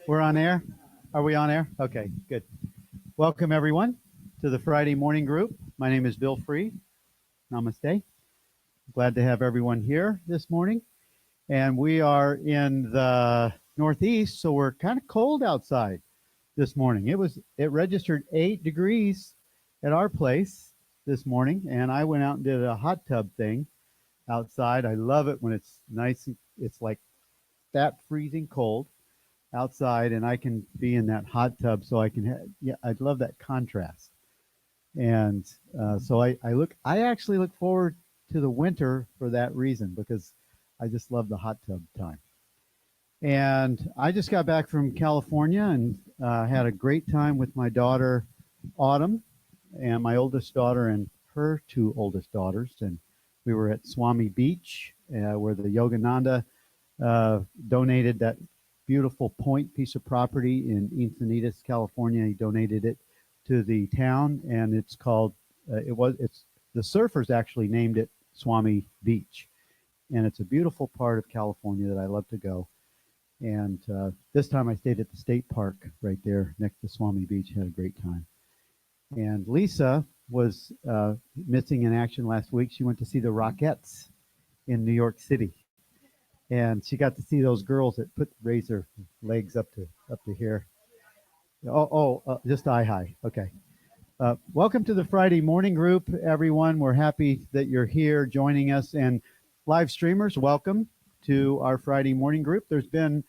We're on air? Are we on air? Okay, good. Welcome, everyone, to the Friday morning group. My name is Bill Free. Namaste. Glad to have everyone here this morning. And we are in the Northeast, so we're kind of cold outside this morning. It registered 8 degrees at our place this morning, and I went out and did a hot tub thing outside. I love it when it's nice. It's like that freezing cold outside, and I can be in that hot tub, so I can. I love that contrast. And so I actually look forward to the winter for that reason, because I just love the hot tub time. And I just got back from California and had a great time with my daughter, Autumn, and my oldest daughter and her 2 oldest daughters. And we were at Swami Beach, where the Yogananda donated that beautiful point piece of property in Encinitas, California. He donated it to the town, and it's called it's the surfers actually named it Swami Beach, and it's a beautiful part of California that I love to go. And this time I stayed at the state park right there next to Swami Beach. Had a great time. And Lisa was missing in action last week. She went to see the Rockettes in New York City, and she got to see those girls that raise their legs up to here. Just eye high. Okay. Welcome to the Friday morning group, everyone. We're happy that you're here joining us, and live streamers, welcome to our Friday morning group. There's been,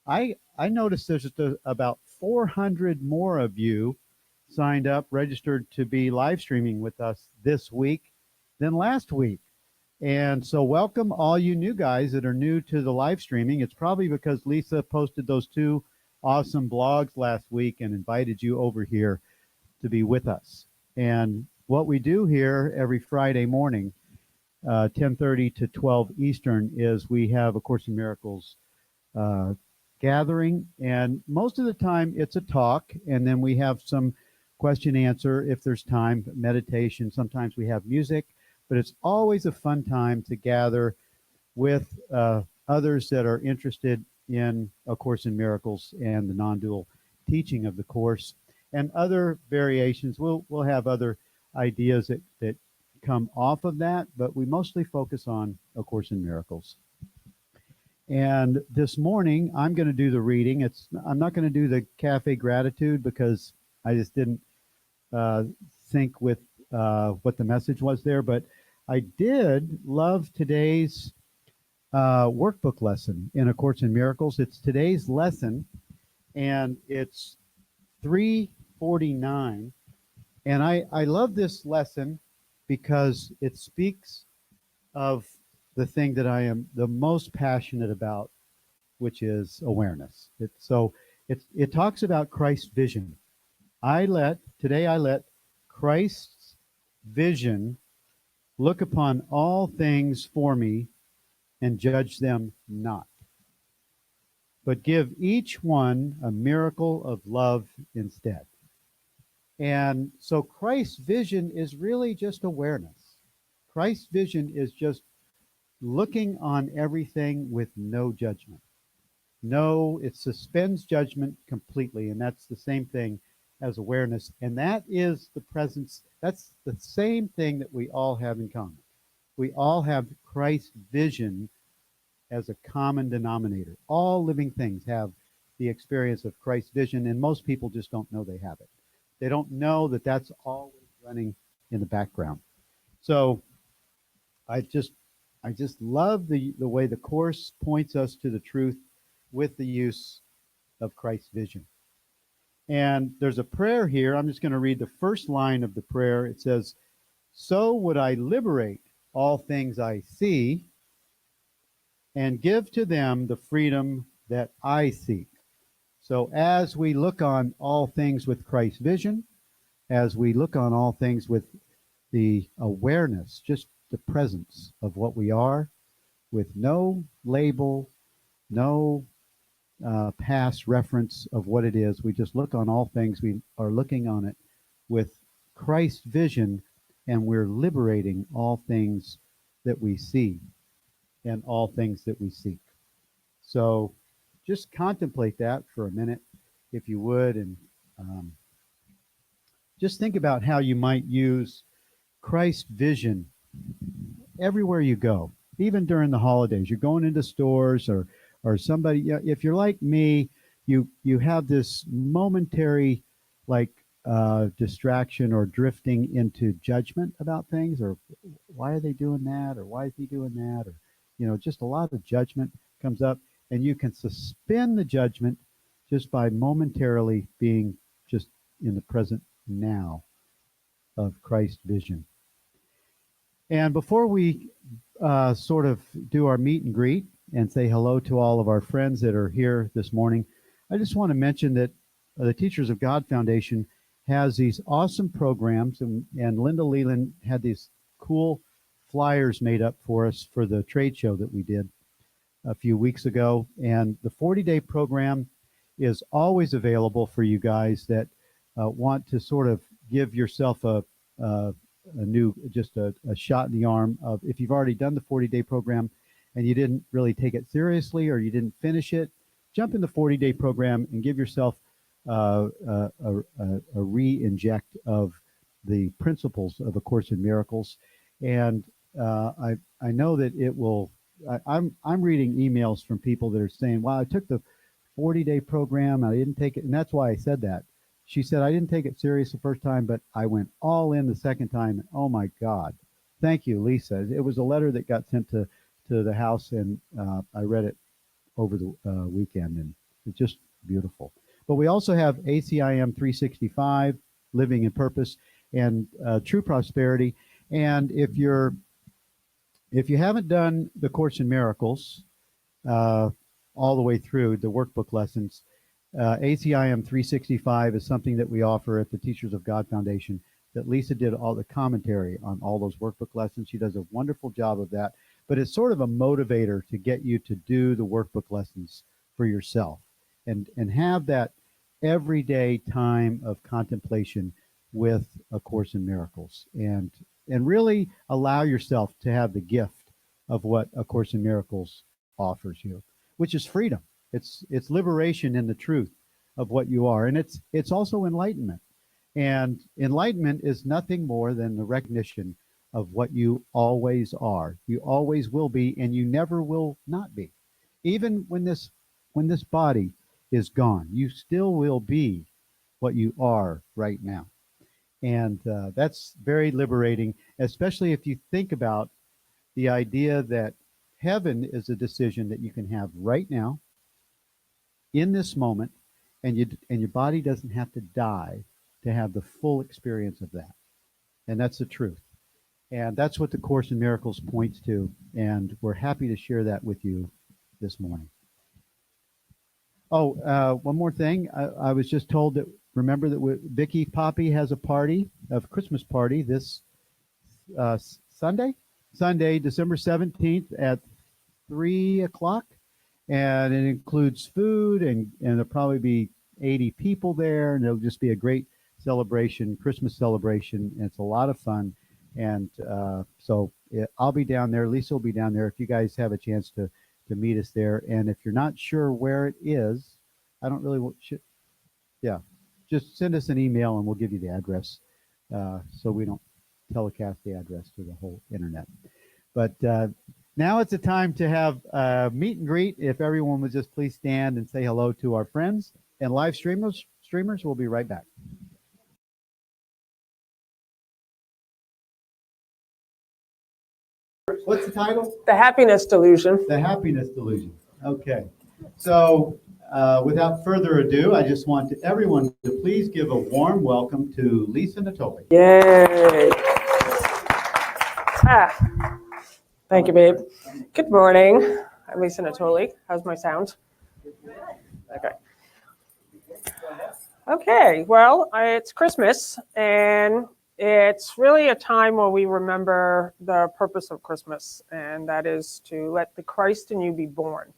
I noticed there's just about 400 more of you signed up, registered to be live streaming with us this week than last week. And so welcome all you new guys that are new to the live streaming. It's probably because Lisa posted those 2 awesome blogs last week and invited you over here to be with us. And what we do here every Friday morning, 10:30 to 12 Eastern, is we have A Course in Miracles gathering, and most of the time it's a talk, and then we have some question answer if there's time, meditation. Sometimes we have music, but it's always a fun time to gather with others that are interested in A Course in Miracles and the non-dual teaching of the Course, and other variations. We'll have other ideas that come off of that, but we mostly focus on A Course in Miracles. And this morning I'm going to do the reading. I'm not going to do the Cafe Gratitude because I just didn't sync with what the message was there, but I did love today's workbook lesson in A Course in Miracles. It's today's lesson, and it's 349. And I love this lesson because it speaks of the thing that I am the most passionate about, which is awareness. It talks about Christ's vision. Today I let Christ's vision look upon all things for me and judge them not, but give each one a miracle of love instead. And so Christ's vision is really just awareness. Christ's vision is just looking on everything with no judgment. No, it suspends judgment completely, and that's the same thing as awareness. And that is the presence. That's the same thing that we all have in common. We all have Christ's vision as a common denominator. All living things have the experience of Christ's vision, and most people just don't know they have it. They don't know that that's always running in the background. So I just love the way the Course points us to the truth with the use of Christ's vision. And there's a prayer here. I'm just going to read the first line of the prayer. It says, "So would I liberate all things I see and give to them the freedom that I seek." So as we look on all things with Christ's vision, as we look on all things with the awareness, just the presence of what we are, with no label, no past reference of what it is. We just look on all things. We are looking on it with Christ's vision, and we're liberating all things that we see and all things that we seek. So just contemplate that for a minute, if you would, and just think about how you might use Christ's vision everywhere you go, even during the holidays. You're going into stores or somebody. If you're like me, you have this momentary like distraction or drifting into judgment about things, or why are they doing that, or why is he doing that, or just a lot of judgment comes up, and you can suspend the judgment just by momentarily being just in the present now of Christ's vision. And before we sort of do our meet and greet and say hello to all of our friends that are here this morning, I just want to mention that the Teachers of God Foundation has these awesome programs, and Linda Leland had these cool flyers made up for us for the trade show that we did a few weeks ago. And the 40-day program is always available for you guys that want to sort of give yourself a new, just a shot in the arm of, if you've already done the 40-day program and you didn't really take it seriously or you didn't finish it, jump in the 40-day program and give yourself a re-inject of the principles of A Course in Miracles. And I know that it will. I'm reading emails from people that are saying, "Wow, I took the 40-day program, I didn't take it," and that's why I said that. She said, "I didn't take it serious the first time, but I went all in the second time. And oh my God, thank you, Lisa." It was a letter that got sent to the house, and I read it over the weekend, and it's just beautiful. But we also have ACIM 365, Living in Purpose, and True Prosperity. And if you haven't done the Course in Miracles all the way through the workbook lessons, ACIM 365 is something that we offer at the Teachers of God Foundation, that Lisa did all the commentary on all those workbook lessons. She does a wonderful job of that, but it's sort of a motivator to get you to do the workbook lessons for yourself and have that everyday time of contemplation with A Course in Miracles, and really allow yourself to have the gift of what A Course in Miracles offers you, which is freedom. It's liberation in the truth of what you are, and it's also enlightenment. And enlightenment is nothing more than the recognition of what you always are. You always will be, and you never will not be. Even when this body is gone, you still will be what you are right now. And that's very liberating, especially if you think about the idea that heaven is a decision that you can have right now, in this moment, and your body doesn't have to die to have the full experience of that. And that's the truth. And that's what the Course in Miracles points to, and we're happy to share that with you this morning. Oh, one more thing. I was just told that, remember that Vicky Poppy has a party, a Christmas party, this Sunday, December 17th at 3 o'clock. And it includes food, and there'll probably be 80 people there, and it'll just be a great celebration, Christmas celebration. And it's a lot of fun. And so I'll be down there. Lisa will be down there if you guys have a chance to meet us there. And if you're not sure where it is, I don't really want you, yeah, just send us an email and we'll give you the address, so we don't telecast the address to the whole internet. But now it's the time to have a meet and greet. If everyone would just please stand and say hello to our friends and live streamers. We'll be right back. What's the title? The Happiness Delusion. The Happiness Delusion. Okay. So without further ado, I just want everyone to please give a warm welcome to Lisa Natoli. Yay. Thank you, babe. Good morning. I'm Lisa Natoli. How's my sound? Okay. Okay, well, it's Christmas, and it's really a time where we remember the purpose of Christmas, and that is to let the Christ in you be born.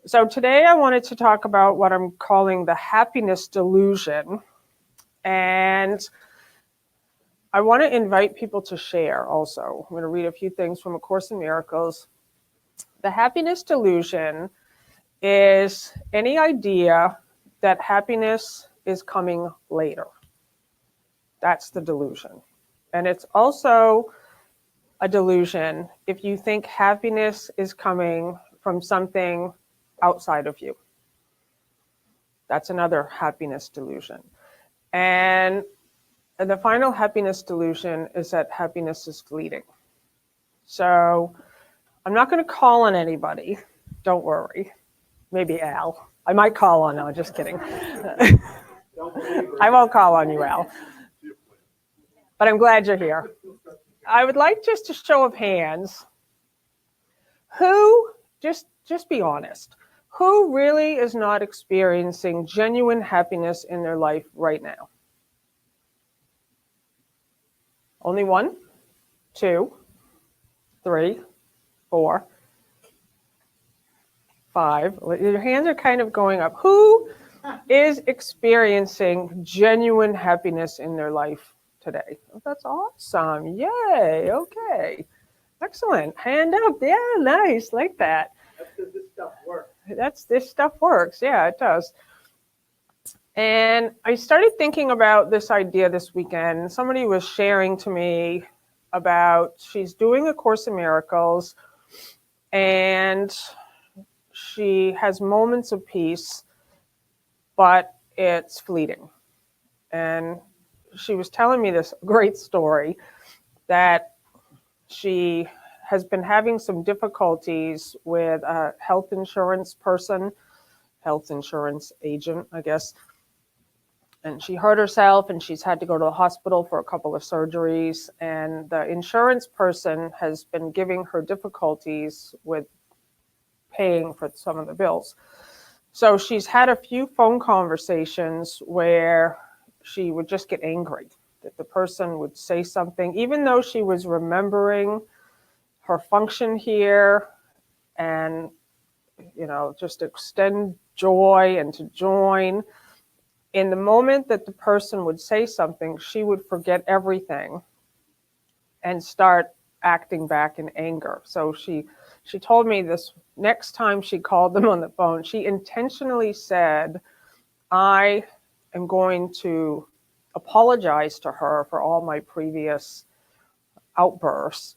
So today I wanted to talk about what I'm calling the happiness delusion, and I want to invite people to share also. I'm going to read a few things from A Course in Miracles. The happiness delusion is any idea that happiness is coming later. That's the delusion. And it's also a delusion if you think happiness is coming from something outside of you. That's another happiness delusion. And the final happiness delusion is that happiness is fleeting. So I'm not going to call on anybody. Don't worry. Maybe Al. I might call on, no, just kidding. I won't call on you, Al. But I'm glad you're here. I would like just a show of hands. Who, just be honest, who really is not experiencing genuine happiness in their life right now? Only 1, 2, 3, 4, 5. Your hands are kind of going up. Who is experiencing genuine happiness in their life today? Oh, that's awesome. Yay. Okay. Excellent. Hand up. Yeah, nice. Like that. That's because this stuff works. This stuff works. Yeah, it does. And I started thinking about this idea this weekend. Somebody was sharing to me about she's doing A Course in Miracles and she has moments of peace, but it's fleeting. And she was telling me this great story that she has been having some difficulties with a health insurance agent, I guess. And she hurt herself and she's had to go to the hospital for a couple of surgeries. And the insurance person has been giving her difficulties with paying for some of the bills. So she's had a few phone conversations where she would just get angry that the person would say something, even though she was remembering her function here and, just extend joy and to join. In the moment that the person would say something, she would forget everything and start acting back in anger. So she told me this next time she called them on the phone, she intentionally said, I am going to apologize to her for all my previous outbursts.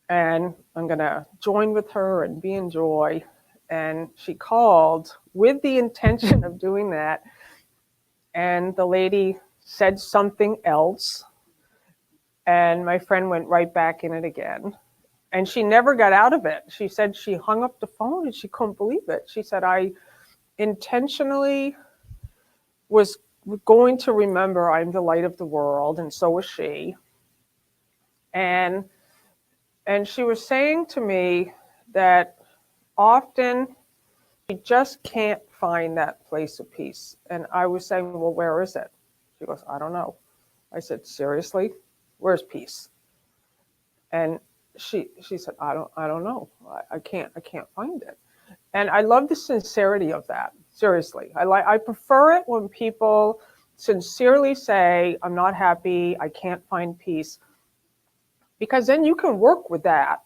And I'm going to join with her and be in joy. And she called with the intention of doing that. And the lady said something else. And my friend went right back in it again. And she never got out of it. She said she hung up the phone and she couldn't believe it. She said, I intentionally was going to remember I'm the light of the world, and so was she. And she was saying to me that often she just can't find that place of peace. And I was saying, well, where is it? She goes, I don't know. I said, seriously? Where's peace? And she said, I don't know. I can't find it. And I love the sincerity of that. Seriously. I prefer it when people sincerely say, I'm not happy, I can't find peace, because then you can work with that.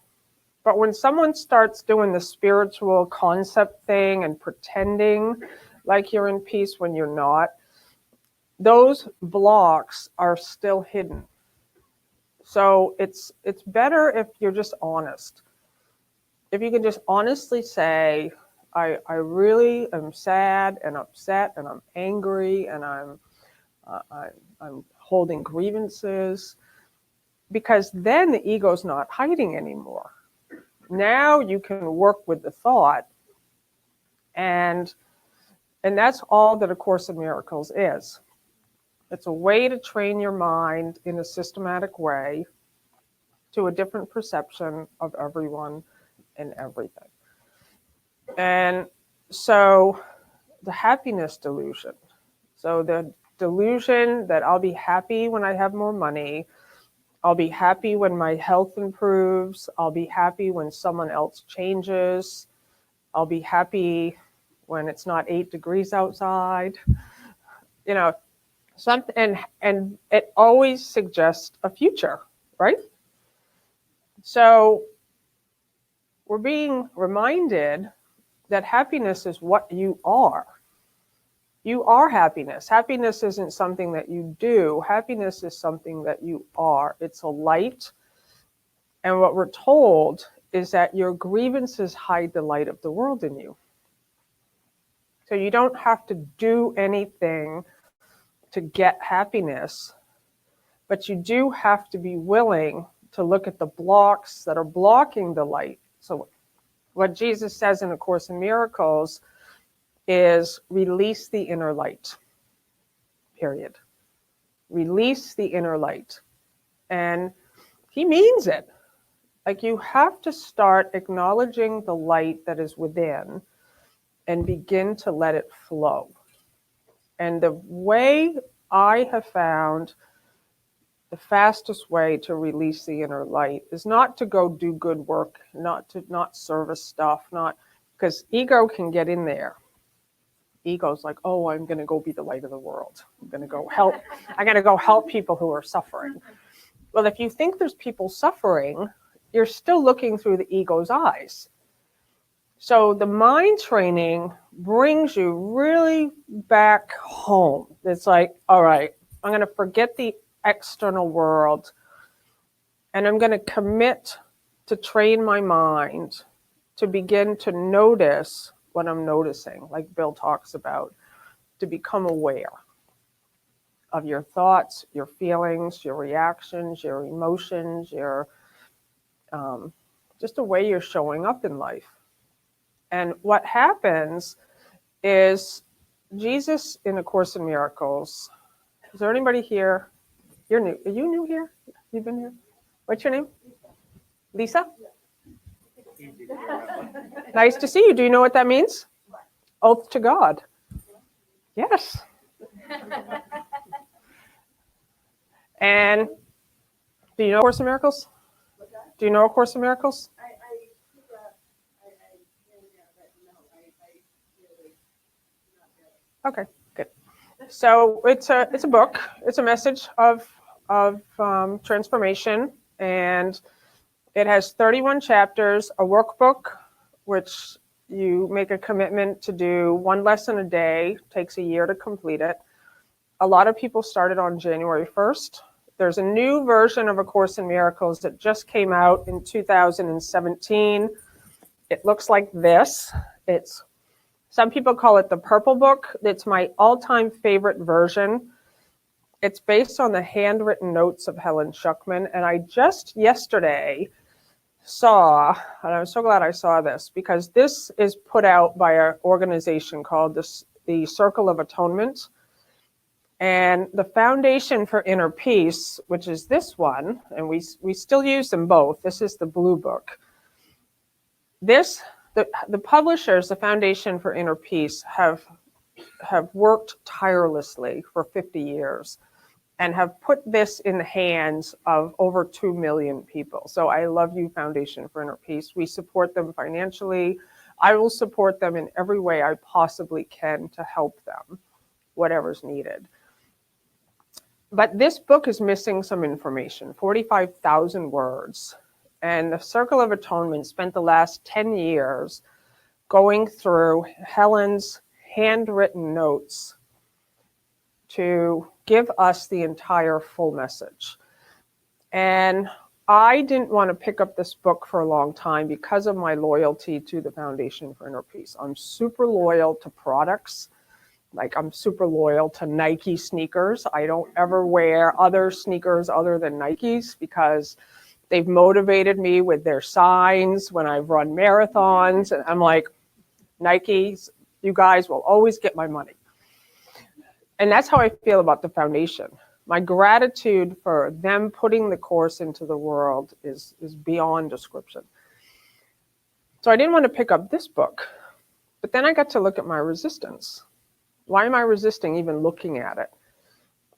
But when someone starts doing the spiritual concept thing and pretending like you're in peace when you're not, those blocks are still hidden. So it's better if you're just honest. If you can just honestly say, I really am sad and upset and I'm angry and I'm holding grievances, because then the ego's not hiding anymore. Now you can work with the thought, and that's all that A Course in Miracles is. It's a way to train your mind in a systematic way to a different perception of everyone and everything. And so the happiness delusion. So the delusion that I'll be happy when I have more money, I'll be happy when my health improves, I'll be happy when someone else changes, I'll be happy when it's not 8 degrees outside. Something, and it always suggests a future, right? So we're being reminded that happiness is what you are. You are happiness. Happiness isn't something that you do. Happiness is something that you are. It's a light. And what we're told is that your grievances hide the light of the world in you. So you don't have to do anything to get happiness, but you do have to be willing to look at the blocks that are blocking the light. So what Jesus says in A Course in Miracles is release the inner light, period. Release the inner light. And he means it. Like, you have to start acknowledging the light that is within and begin to let it flow. And the way I have found the fastest way to release the inner light is not to go do good work, not service stuff, not because ego can get in there. Ego's like, oh, I'm going to go be the light of the world. I'm going to go help people who are suffering. Well, if you think there's people suffering, you're still looking through the ego's eyes. So the mind training brings you really back home. It's like, all right, I'm going to forget the external world, and I'm going to commit to train my mind to begin to notice what I'm noticing, like Bill talks about, to become aware of your thoughts, your feelings, your reactions, your emotions, your just the way you're showing up in life. And what happens is Jesus in A Course in Miracles. Is there anybody here? You're new. Are you new here? You've been here? What's your name? Lisa? Nice to see you. Do you know what that means? Oath to God. Yes. And do you know A Course in Miracles? Do you know A Course in Miracles? Okay, good. So it's a book. It's a message of transformation, and it has 31 chapters, a workbook, which you make a commitment to do one lesson a day. Takes a year to complete it. A lot of people started on January 1st. There's a new version of A Course in Miracles that just came out in 2017. It looks like this. Some people call it the purple book. It's my all-time favorite version. It's based on the handwritten notes of Helen Schucman. And I just yesterday saw, and I'm so glad I saw this, because this is put out by an organization called the Circle of Atonement. And the Foundation for Inner Peace, which is this one, and we still use them both. This is the blue book. The publishers, the Foundation for Inner Peace, have worked tirelessly for 50 years and have put this in the hands of over 2 million people. So I love you, Foundation for Inner Peace. We support them financially. I will support them in every way I possibly can to help them, whatever's needed. But this book is missing some information, 45,000 words. And the Circle of Atonement spent the last 10 years going through Helen's handwritten notes to give us the entire full message. And I didn't want to pick up this book for a long time because of my loyalty to the Foundation for Inner Peace. I'm super loyal to products. Like, I'm super loyal to Nike sneakers. I don't ever wear other sneakers other than Nikes because they've motivated me with their signs when I've run marathons. And I'm like, Nikes, you guys will always get my money. And that's how I feel about the foundation. My gratitude for them putting the course into the world is beyond description. So I didn't want to pick up this book, but then I got to look at my resistance. Why am I resisting even looking at it?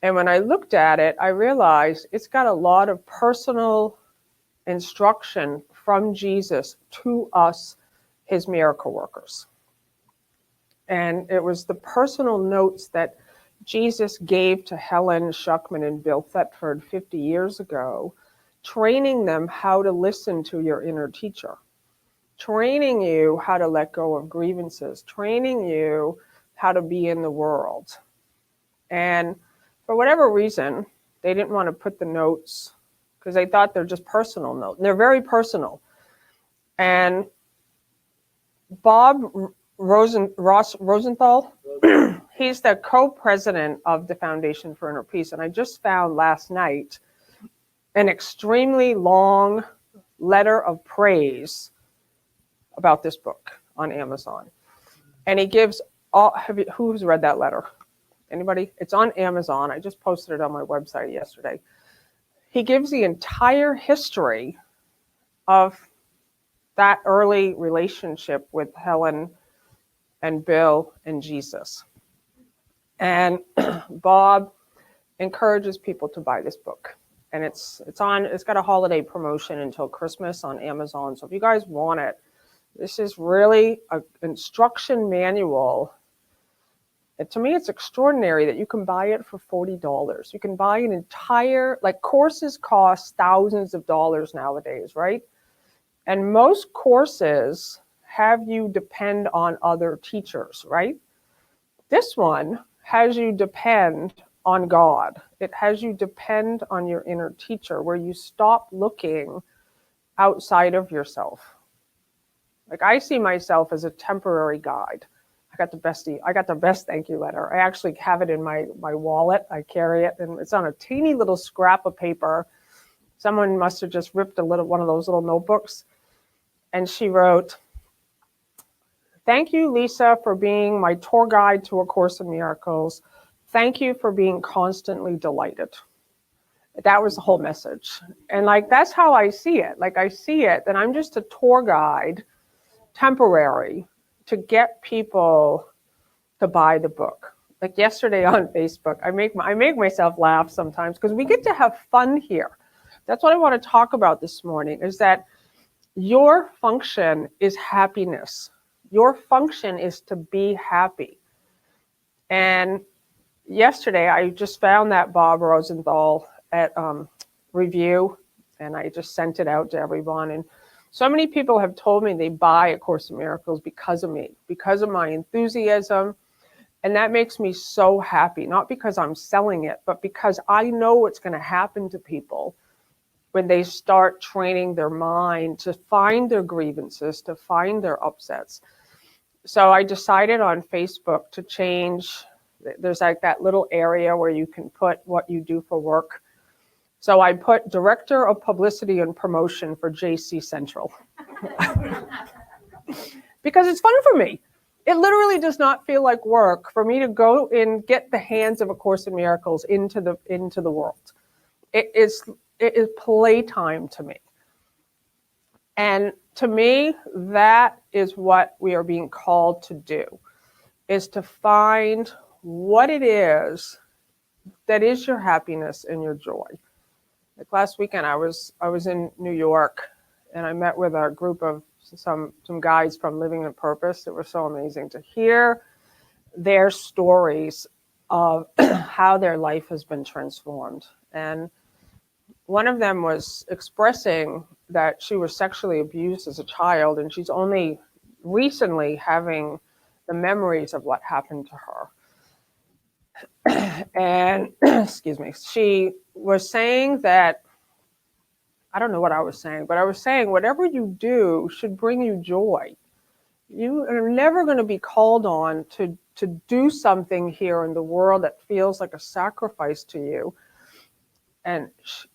And when I looked at it, I realized it's got a lot of personal instruction from Jesus to us, his miracle workers. And it was the personal notes that Jesus gave to Helen Schucman and Bill Thetford 50 years ago, training them how to listen to your inner teacher. training you how to let go of grievances, training you how to be in the world. And for whatever reason, they didn't want to put the notes because they thought they're just personal notes. They're very personal. And Bob Rosenthal, he's the co-president of the Foundation for Inner Peace. And I just found last night an extremely long letter of praise about this book on Amazon. And he gives all, who's read that letter? Anybody? It's on Amazon. I just posted it on my website yesterday. He gives the entire history of that early relationship with Helen and Bill and Jesus. And Bob encourages people to buy this book. And it's got a holiday promotion until Christmas on Amazon. So if you guys want it, this is really an instruction manual. And to me, it's extraordinary that you can buy it for $40. You can buy an entire, like courses cost thousands of dollars nowadays, right? And most courses have you depend on other teachers, right? This one has you depend on God. It has you depend on your inner teacher, where you stop looking outside of yourself. Like I see myself as a temporary guide. I got the best thank you letter. I actually have it in my wallet. I carry it, and it's on a teeny little scrap of paper. Someone must have just ripped one of those little notebooks. And she wrote, "Thank you, Lisa, for being my tour guide to A Course in Miracles. Thank you for being constantly delighted." That was the whole message. And like, that's how I see it. Like I see it, that I'm just a tour guide, temporary, to get people to buy the book. Like yesterday on Facebook, I make myself laugh sometimes because we get to have fun here. That's what I want to talk about this morning, is that your function is happiness. Your function is to be happy. And yesterday, I just found that Bob Rosenthal at review, and I just sent it out to everyone. And so many people have told me they buy A Course in Miracles because of me, because of my enthusiasm. And that makes me so happy, not because I'm selling it, but because I know what's going to happen to people when they start training their mind to find their grievances, to find their upsets. So I decided on Facebook to change. There's like that little area where you can put what you do for work. So I put Director of Publicity and Promotion for JC Central. Because it's fun for me. It literally does not feel like work for me to go and get the hands of A Course in Miracles into the world. It is playtime to me. And to me, that is what we are being called to do, is to find what it is that is your happiness and your joy. Like last weekend, I was in New York, and I met with a group of some guys from Living in Purpose. It was so amazing to hear their stories of how their life has been transformed. And one of them was expressing that she was sexually abused as a child, and she's only recently having the memories of what happened to her. And, excuse me, she was saying that, I don't know what I was saying, but I was saying whatever you do should bring you joy. You are never going to be called on to do something here in the world that feels like a sacrifice to you. And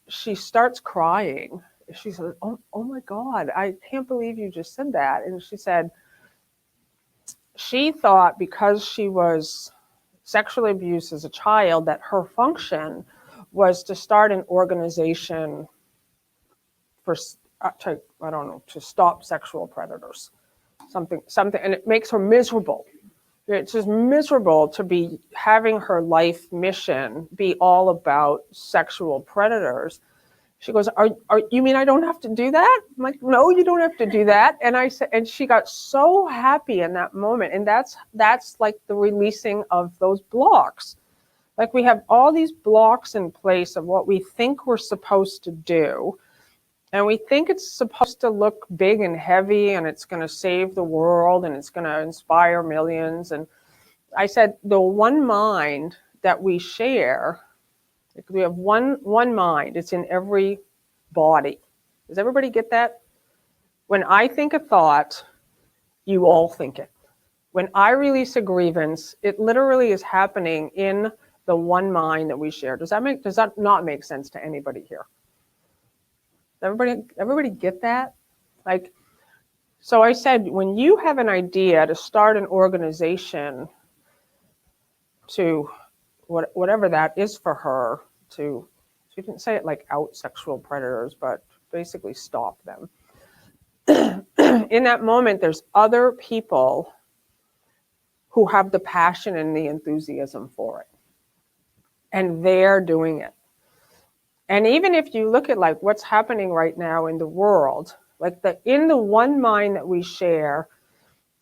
she starts crying. She said, oh my God, I can't believe you just said that. And she said, she thought because she was sexually abused as a child, that her function was to start an organization to stop sexual predators. Something, and it makes her miserable. It's just miserable to be having her life mission be all about sexual predators. She goes, you mean I don't have to do that? I'm like, no, you don't have to do that. And I said, and she got so happy in that moment. And that's like the releasing of those blocks. Like we have all these blocks in place of what we think we're supposed to do. And we think it's supposed to look big and heavy, and it's going to save the world, and it's going to inspire millions. And I said, the one mind that we share, we have one mind. It's in every body. Does everybody get that? When I think a thought, you all think it. When I release a grievance, it literally is happening in the one mind that we share. Does that not make sense to anybody here? Everybody get that? Like, so I said, when you have an idea to start an organization to whatever that is for her, to, she didn't say it like out sexual predators, but basically stop them. In that moment, there's other people who have the passion and the enthusiasm for it. And they're doing it. And even if you look at like what's happening right now in the world, like in the one mind that we share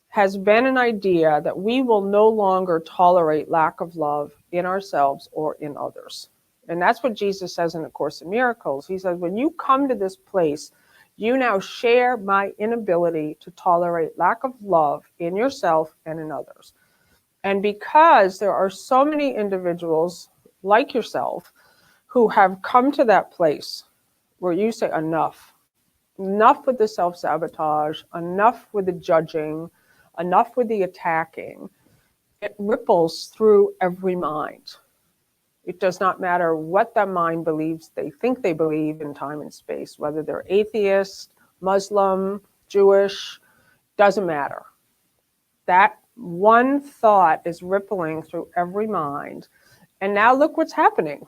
has been an idea that we will no longer tolerate lack of love in ourselves or in others. And that's what Jesus says in the Course in Miracles. He says, when you come to this place, you now share my inability to tolerate lack of love in yourself and in others. And because there are so many individuals like yourself who have come to that place where you say enough with the self-sabotage, enough with the judging, enough with the attacking, it ripples through every mind. It does not matter what that mind believes, they think they believe in time and space, whether they're atheist, Muslim, Jewish, doesn't matter. That one thought is rippling through every mind. And now look what's happening.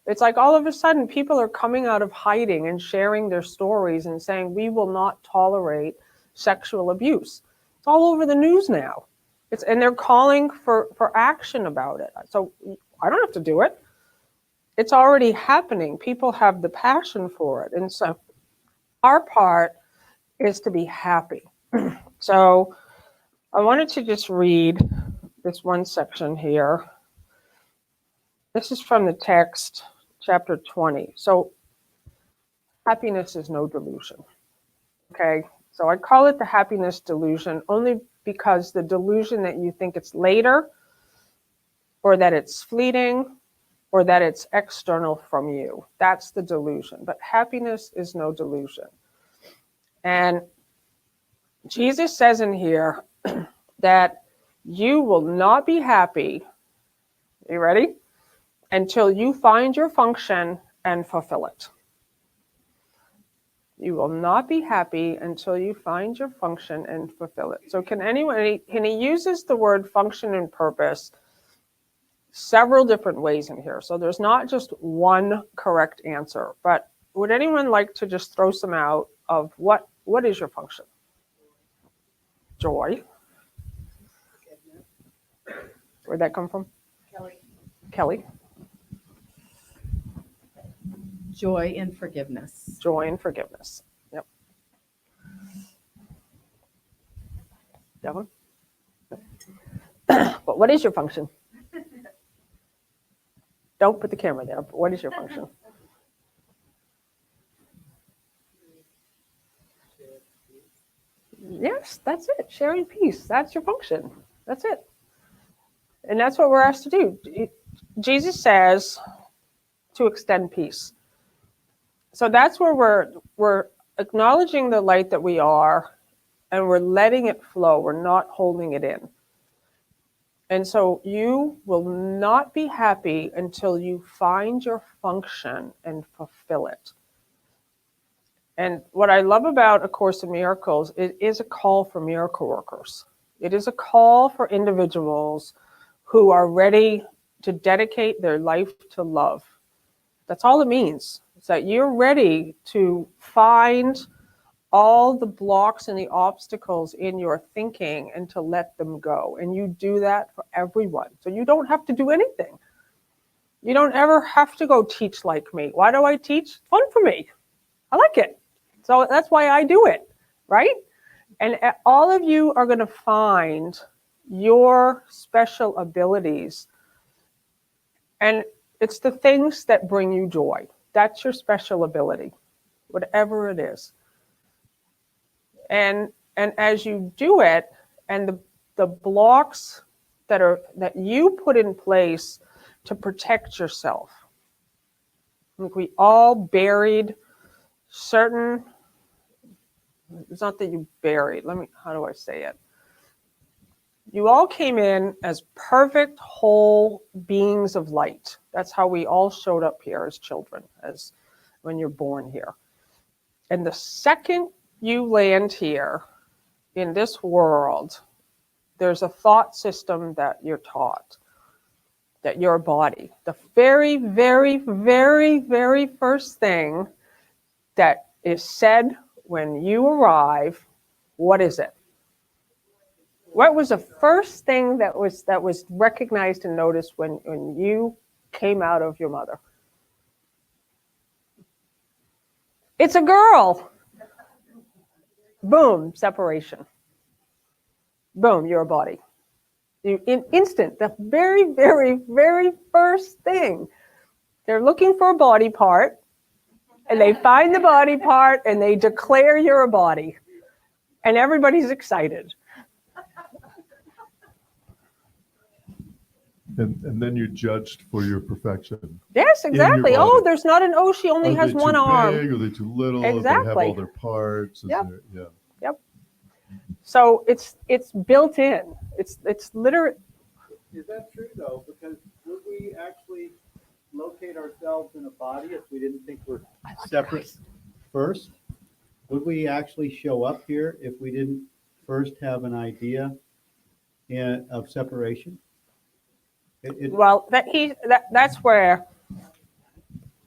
It's like all of a sudden people are coming out of hiding and sharing their stories and saying, we will not tolerate sexual abuse. It's all over the news now. And they're calling for action about it. So I don't have to do it. It's already happening. People have the passion for it. And so our part is to be happy. So I wanted to just read this one section here. This is from the text, chapter 20. So happiness is no delusion. Okay, so I call it the happiness delusion only because the delusion that you think it's later, or that it's fleeting, or that it's external from you. That's the delusion. But happiness is no delusion. And Jesus says in here that you will not be happy, you ready? Until you find your function and fulfill it. You will not be happy until you find your function and fulfill it. So he uses the word function and purpose several different ways in here. So there's not just one correct answer, but would anyone like to just throw some out of what is your function? Joy. Where'd that come from? Kelly. Joy and forgiveness. Joy and forgiveness. Yep. Devin? But what is your function? Don't put the camera there, but what is your function? Yes, that's it. Sharing peace. That's your function. That's it. And that's what we're asked to do. Jesus says to extend peace. So that's where we're acknowledging the light that we are, and we're letting it flow. We're not holding it in. And so you will not be happy until you find your function and fulfill it. And what I love about A Course in Miracles, it is a call for miracle workers. It is a call for individuals who are ready to dedicate their life to love. That's all it means. It's that you're ready to find all the blocks and the obstacles in your thinking and to let them go. And you do that for everyone. So you don't have to do anything. You don't ever have to go teach like me. Why do I teach? It's fun for me. I like it. So that's why I do it, right? And all of you are going to find your special abilities. And it's the things that bring you joy. That's your special ability. whatever it is. And as you do it, and the blocks that you put in place to protect yourself. Like we all buried certain, it's not that you buried, how do I say it? You all came in as perfect, whole beings of light. That's how we all showed up here as children, as when you're born here. And the second you land here in this world, there's a thought system that you're taught, that your body, the very, very, very, very first thing that is said when you arrive, what is it? What was the first thing that was recognized and noticed when you came out of your mother? It's a girl. Boom, separation. Boom, you're a body. In instant, the very, very, very first thing. They're looking for a body part, and they find the body part, and they declare you're a body. And everybody's excited. And then you're judged for your perfection. Yes, exactly. body. Oh, there's not an O, she only has one arm. Are they too big? Are they too little? Exactly. Do they have all their parts? Yep. Yeah. Yep. So it's built in. It's literally. Is that true though? Because would we actually locate ourselves in a body if we didn't think we're separate first? Would we actually show up here if we didn't first have an idea of separation? Well, that's where.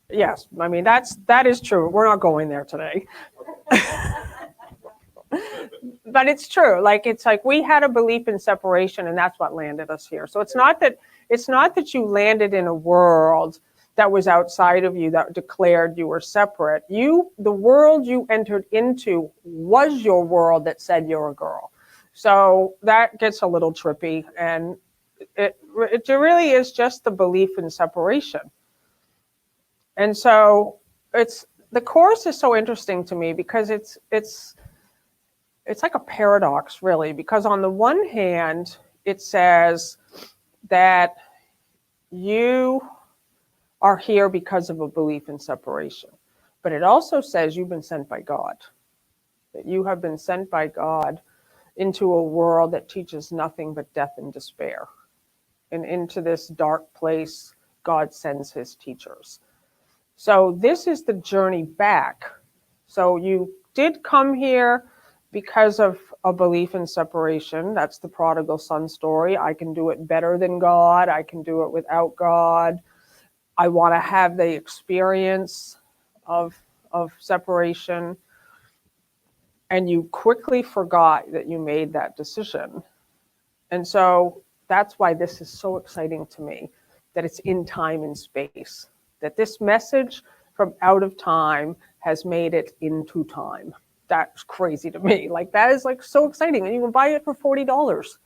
Yes, I mean that is true. We're not going there today. But it's true. It's like we had a belief in separation, and that's what landed us here. So it's not that you landed in a world that was outside of you that declared you were separate. The world you entered into was your world that said you're a girl. So that gets a little trippy, and it really is just the belief in separation. And so the course is so interesting to me because it's like a paradox, really, because on the one hand, it says that you are here because of a belief in separation. But it also says you've been sent by God, that you have been sent by God into a world that teaches nothing but death and despair. And into this dark place, God sends his teachers. So this is the journey back. So you did come here because of a belief in separation. That's the prodigal son story. I can do it better than God. I can do it without God. I want to have the experience of separation. And you quickly forgot that you made that decision. And so that's why this is so exciting to me, that it's in time and space, that this message from out of time has made it into time. That's crazy to me. That is so exciting. And you can buy it for $40.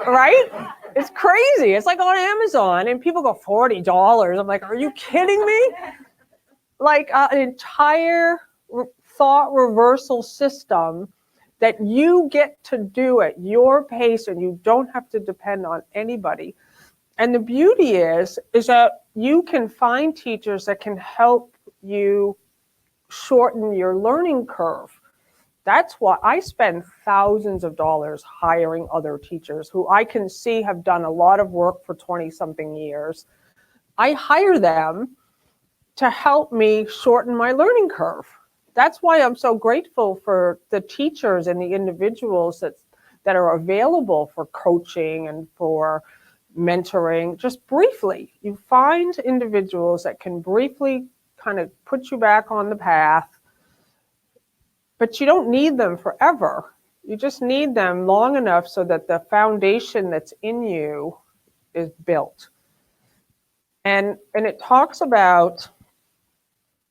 Right? It's crazy. It's on Amazon and people go $40. I'm like, are you kidding me? An entire thought reversal system that you get to do at your pace and you don't have to depend on anybody. And the beauty is that you can find teachers that can help you shorten your learning curve. That's why I spend thousands of dollars hiring other teachers who I can see have done a lot of work for 20-something years. I hire them to help me shorten my learning curve. That's why I'm so grateful for the teachers and the individuals that are available for coaching and for mentoring. Just briefly, you find individuals that can briefly kind of put you back on the path, but you don't need them forever. You just need them long enough so that the foundation that's in you is built. And it talks about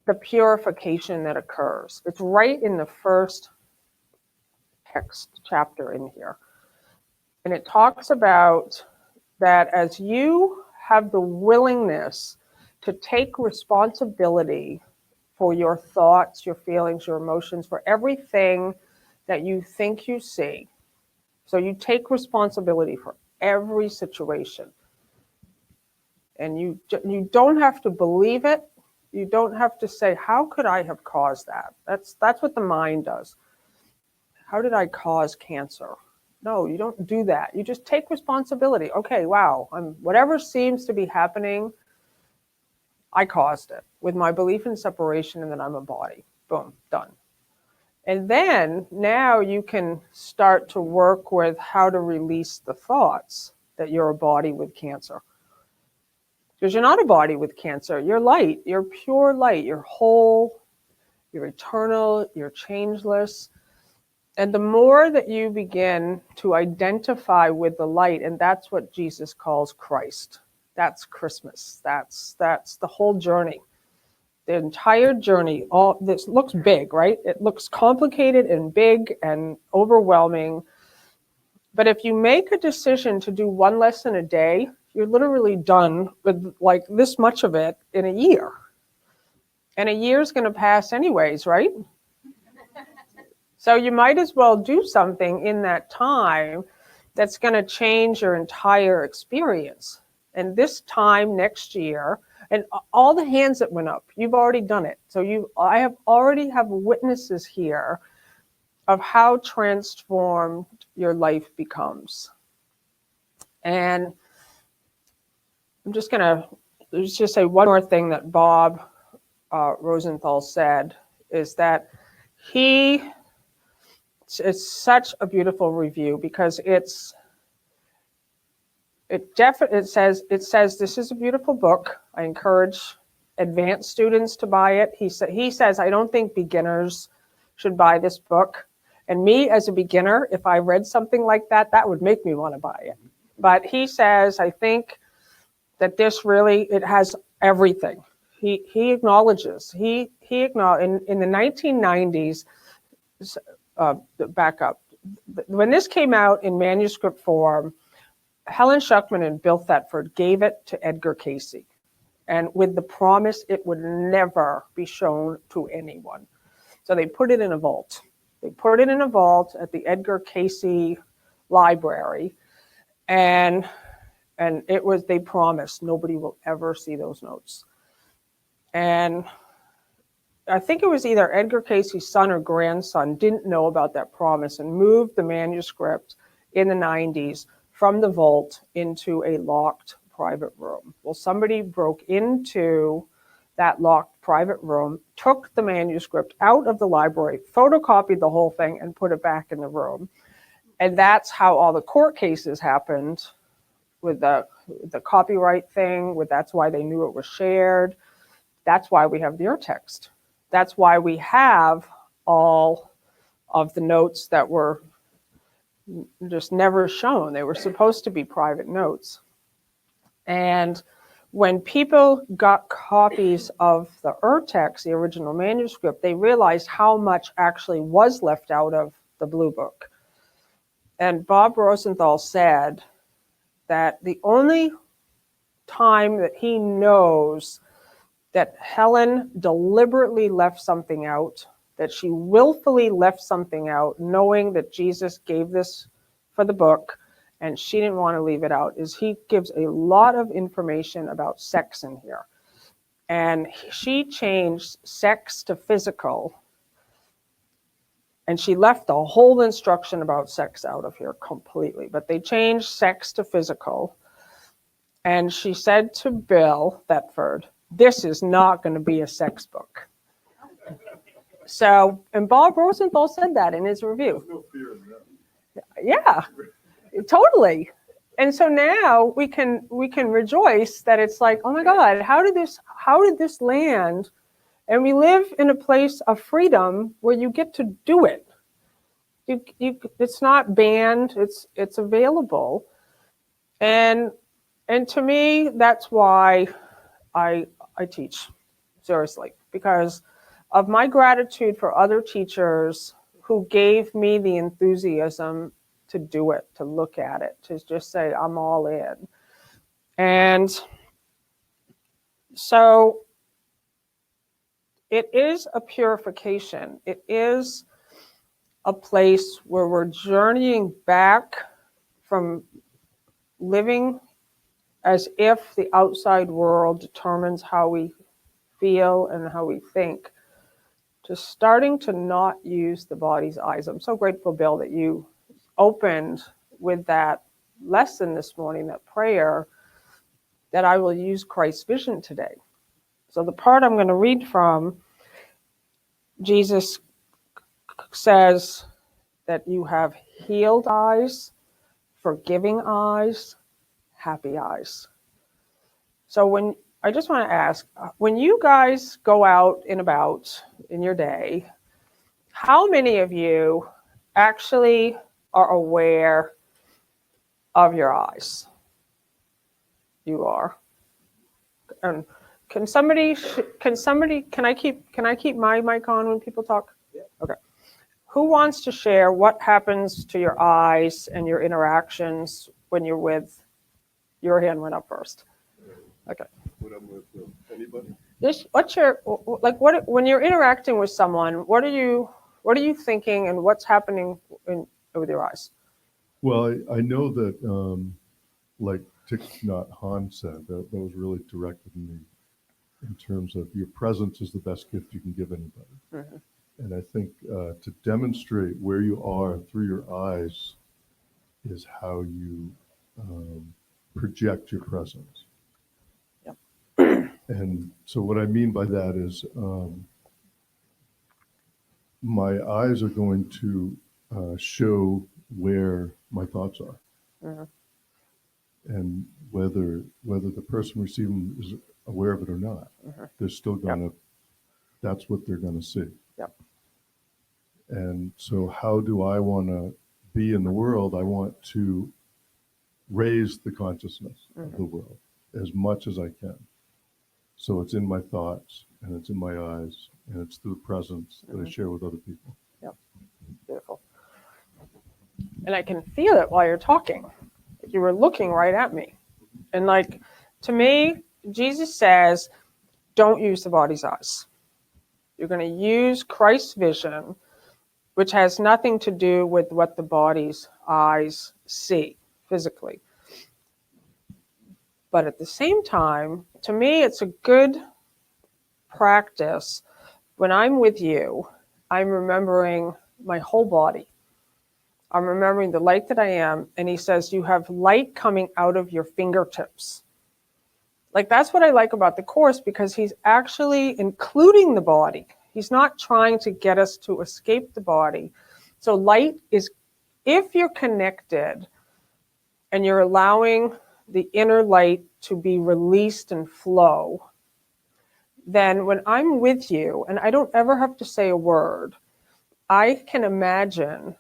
the purification that occurs. It's right in the first text chapter in here. And it talks about that as you have the willingness to take responsibility for your thoughts, your feelings, your emotions, for everything that you think you see. So you take responsibility for every situation. And you don't have to believe it. You don't have to say, how could I have caused that? That's what the mind does. How did I cause cancer? No, you don't do that. You just take responsibility. Okay, wow, whatever seems to be happening, I caused it with my belief in separation and that I'm a body. Boom, done. And then now you can start to work with how to release the thoughts that you're a body with cancer. Because you're not a body with cancer. You're light. You're pure light. You're whole. You're eternal. You're changeless. And the more that you begin to identify with the light, and that's what Jesus calls Christ. That's Christmas. That's the whole journey. The entire journey. All this looks big, right? It looks complicated and big and overwhelming. But if you make a decision to do one lesson a day, you're literally done with like this much of it in a year. And a year's going to pass anyways, right? So you might as well do something in that time that's going to change your entire experience. And this time next year, and all the hands that went up, you've already done it. So I already have witnesses here of how transformed your life becomes. And I'm just going to just say one more thing that Bob Rosenthal said, is that it's such a beautiful review, because it says this is a beautiful book. I encourage advanced students to buy it. He says I don't think beginners should buy this book. And me as a beginner, if I read something like that, that would make me want to buy it. But he says, I think that this really, it has everything. He acknowledges, in the 1990s, back up, when this came out in manuscript form, Helen Schuckman and Bill Thetford gave it to Edgar Cayce, and with the promise it would never be shown to anyone. So they put it in a vault. They put it in a vault at the Edgar Cayce Library, and they promised nobody will ever see those notes. And I think it was either Edgar Cayce's son or grandson didn't know about that promise and moved the manuscript in the 90s from the vault into a locked private room. Well, somebody broke into that locked private room, took the manuscript out of the library, photocopied the whole thing, and put it back in the room. And that's how all the court cases happened with the copyright thing. That's why they knew it was shared. That's why we have the urtext. That's why we have all of the notes that were just never shown. They were supposed to be private notes. And when people got copies of the urtext, the original manuscript, they realized how much actually was left out of the Blue Book. And Bob Rosenthal said that the only time that he knows that Helen deliberately left something out, that she willfully left something out, knowing that Jesus gave this for the book, and she didn't want to leave it out, is he gives a lot of information about sex in here. And she changed sex to physical, and she left the whole instruction about sex out of here completely. But they changed sex to physical. And she said to Bill Thetford, this is not going to be a sex book. So, and Bob Rosenthal said that in his review. No fear in that. Yeah, totally. And so now we can rejoice that it's like, oh my God, how did this land? And we live in a place of freedom where you get to do it. It's not banned. It's available. And to me, that's why I teach, seriously, because of my gratitude for other teachers who gave me the enthusiasm to do it, to look at it, to just say, I'm all in. And so it is a purification. It is a place where we're journeying back from living as if the outside world determines how we feel and how we think, to starting to not use the body's eyes. I'm so grateful, Bill, that you opened with that lesson this morning, that prayer, that I will use Christ's vision today. So the part I'm going to read from, Jesus says that you have healed eyes, forgiving eyes, happy eyes. So I just want to ask, when you guys go out and about in your day, how many of you actually are aware of your eyes? You are. And can I keep my mic on when people talk? Yeah. Okay. Who wants to share what happens to your eyes and your interactions when you're with, your hand went up first. Okay. What I'm with anybody? When you're interacting with someone, what are you thinking and what's happening with your eyes? Well, I know that, like Thich Nhat Hanh said, that was really directed to me in terms of your presence is the best gift you can give anybody. Mm-hmm. And I think to demonstrate where you are through your eyes is how you project your presence. Yep. And so what I mean by that is my eyes are going to show where my thoughts are. Mm-hmm. And whether the person receiving is aware of it or not, Mm-hmm. they're still gonna, that's what they're gonna see. Yep. And so how do I wanna be in the world? I want to raise the consciousness of the world as much as I can. So it's in my thoughts and it's in my eyes and it's through the presence that I share with other people. Yep. Beautiful. And I can feel it while you're talking. You were looking right at me. And to me, Jesus says, don't use the body's eyes. You're going to use Christ's vision, which has nothing to do with what the body's eyes see physically. But at the same time, to me, it's a good practice. When I'm with you, I'm remembering my whole body. I'm remembering the light that I am. And he says, you have light coming out of your fingertips. That's what I like about the Course, because he's actually including the body. He's not trying to get us to escape the body. So light is, if you're connected and you're allowing the inner light to be released and flow, then when I'm with you and I don't ever have to say a word, I can imagine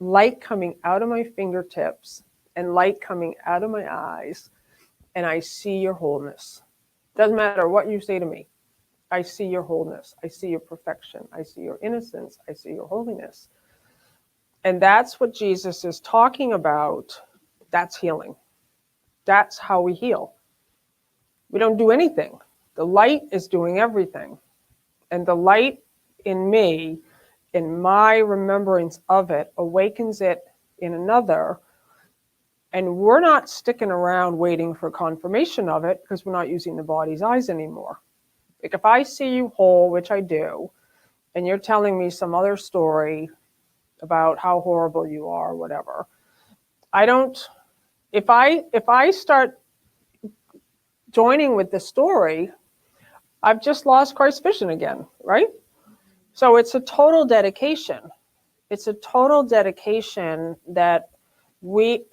light coming out of my fingertips and light coming out of my eyes, and I see your wholeness. Doesn't matter what you say to me. I see your wholeness. I see your perfection. I see your innocence. I see your holiness. And that's what Jesus is talking about. That's healing. That's how we heal. We don't do anything. The light is doing everything. And the light in me, in my remembrance of it, awakens it in another. And we're not sticking around waiting for confirmation of it, because we're not using the body's eyes anymore. If I see you whole, which I do, and you're telling me some other story about how horrible you are, whatever, if I start joining with the story, I've just lost Christ's vision again, right? So it's a total dedication. It's a total dedication that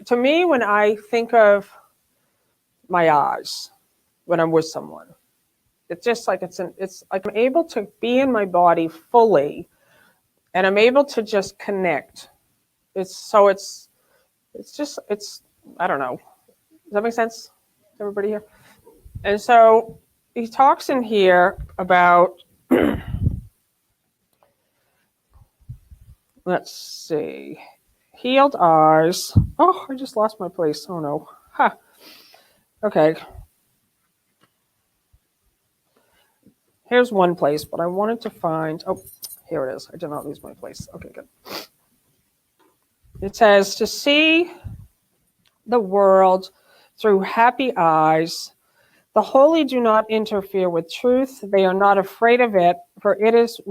to me, when I think of my eyes, when I'm with someone, it's just like it's like I'm able to be in my body fully, and I'm able to just connect. It's I don't know. Does that make sense? Everybody here? And so he talks in here about, let's see, healed eyes. Oh, I just lost my place. Oh no. Okay. Here's one place, but I wanted to find, oh, here it is. I did not lose my place. Okay, good. It says, to see the world through happy eyes. The holy do not interfere with truth. They are not afraid of it, for it is